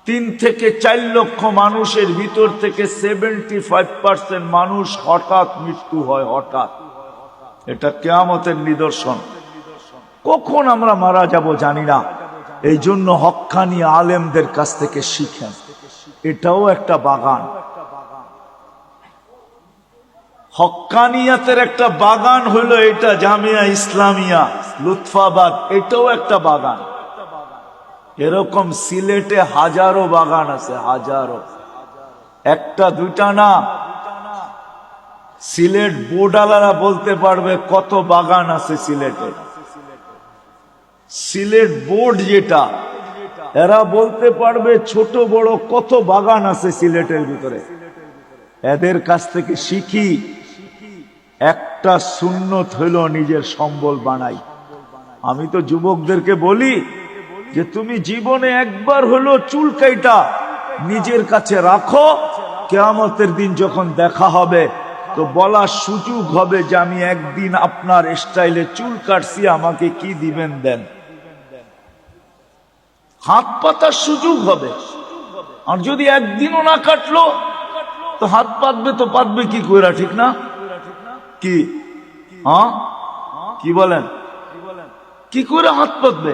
3 থেকে 4 লক্ষ মানুষের ভিতর থেকে 75% মানুষ হঠাৎ মৃত্যু হয়। হঠাৎ, এটা কিয়ামতের নিদর্শন। কখন আমরা মারা যাব জানি না। এই জন্য হক্কানি আলেমদের কাছ থেকে শিখেন। এটাও একটা বাগান, হক্কানিয়াতের একটা বাগান হলো এটা। জামিয়া ইসলামিয়া লুৎফাবাদ, এটাও একটা বাগান। এরকম সিলেটে হাজারো বাগান আছে, হাজারো, একটা দুইটা না। সিলেট বোর্ডালারা বলতে পারবে কত বাগান আছে সিলেটে। সিলেট বোর্ড যেটা, এরা বলতে পারবে ছোট বড় কত বাগান আছে সিলেটের ভিতরে। এদের কাছ থেকে শিখি। একটা সুন্নত হইল নিজের সম্বল বানাই। আমি তো যুবকদেরকে বলি যে তুমি জীবনে একবার হলো চুল কাইটা নিজের কাছে রাখো। কিয়ামতের দিন যখন দেখা হবে তো বলার সুযোগ হবে যে আমি একদিন আপনার স্টাইলে চুল কাটছি, আমাকে কি দিবেন দেন। হাত পাতার সুযোগ হবে। আর যদি একদিনও না কাটলো তো হাত পাতবে তো পাতবে কি কইরা, ঠিক না? কি হ্যাঁ, কি বলেন? কি করে হাত পাতবে?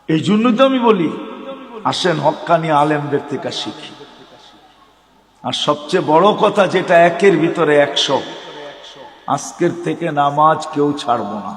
এই জন্য তো আমি বলি আসেন হক্কানি আলেমদের থেকে শিখি। আর সবচেয়ে বড় কথা যেটা, 1-এর ভিতরে 100, আজকের থেকে নামাজ কেউ ছাড়বো না।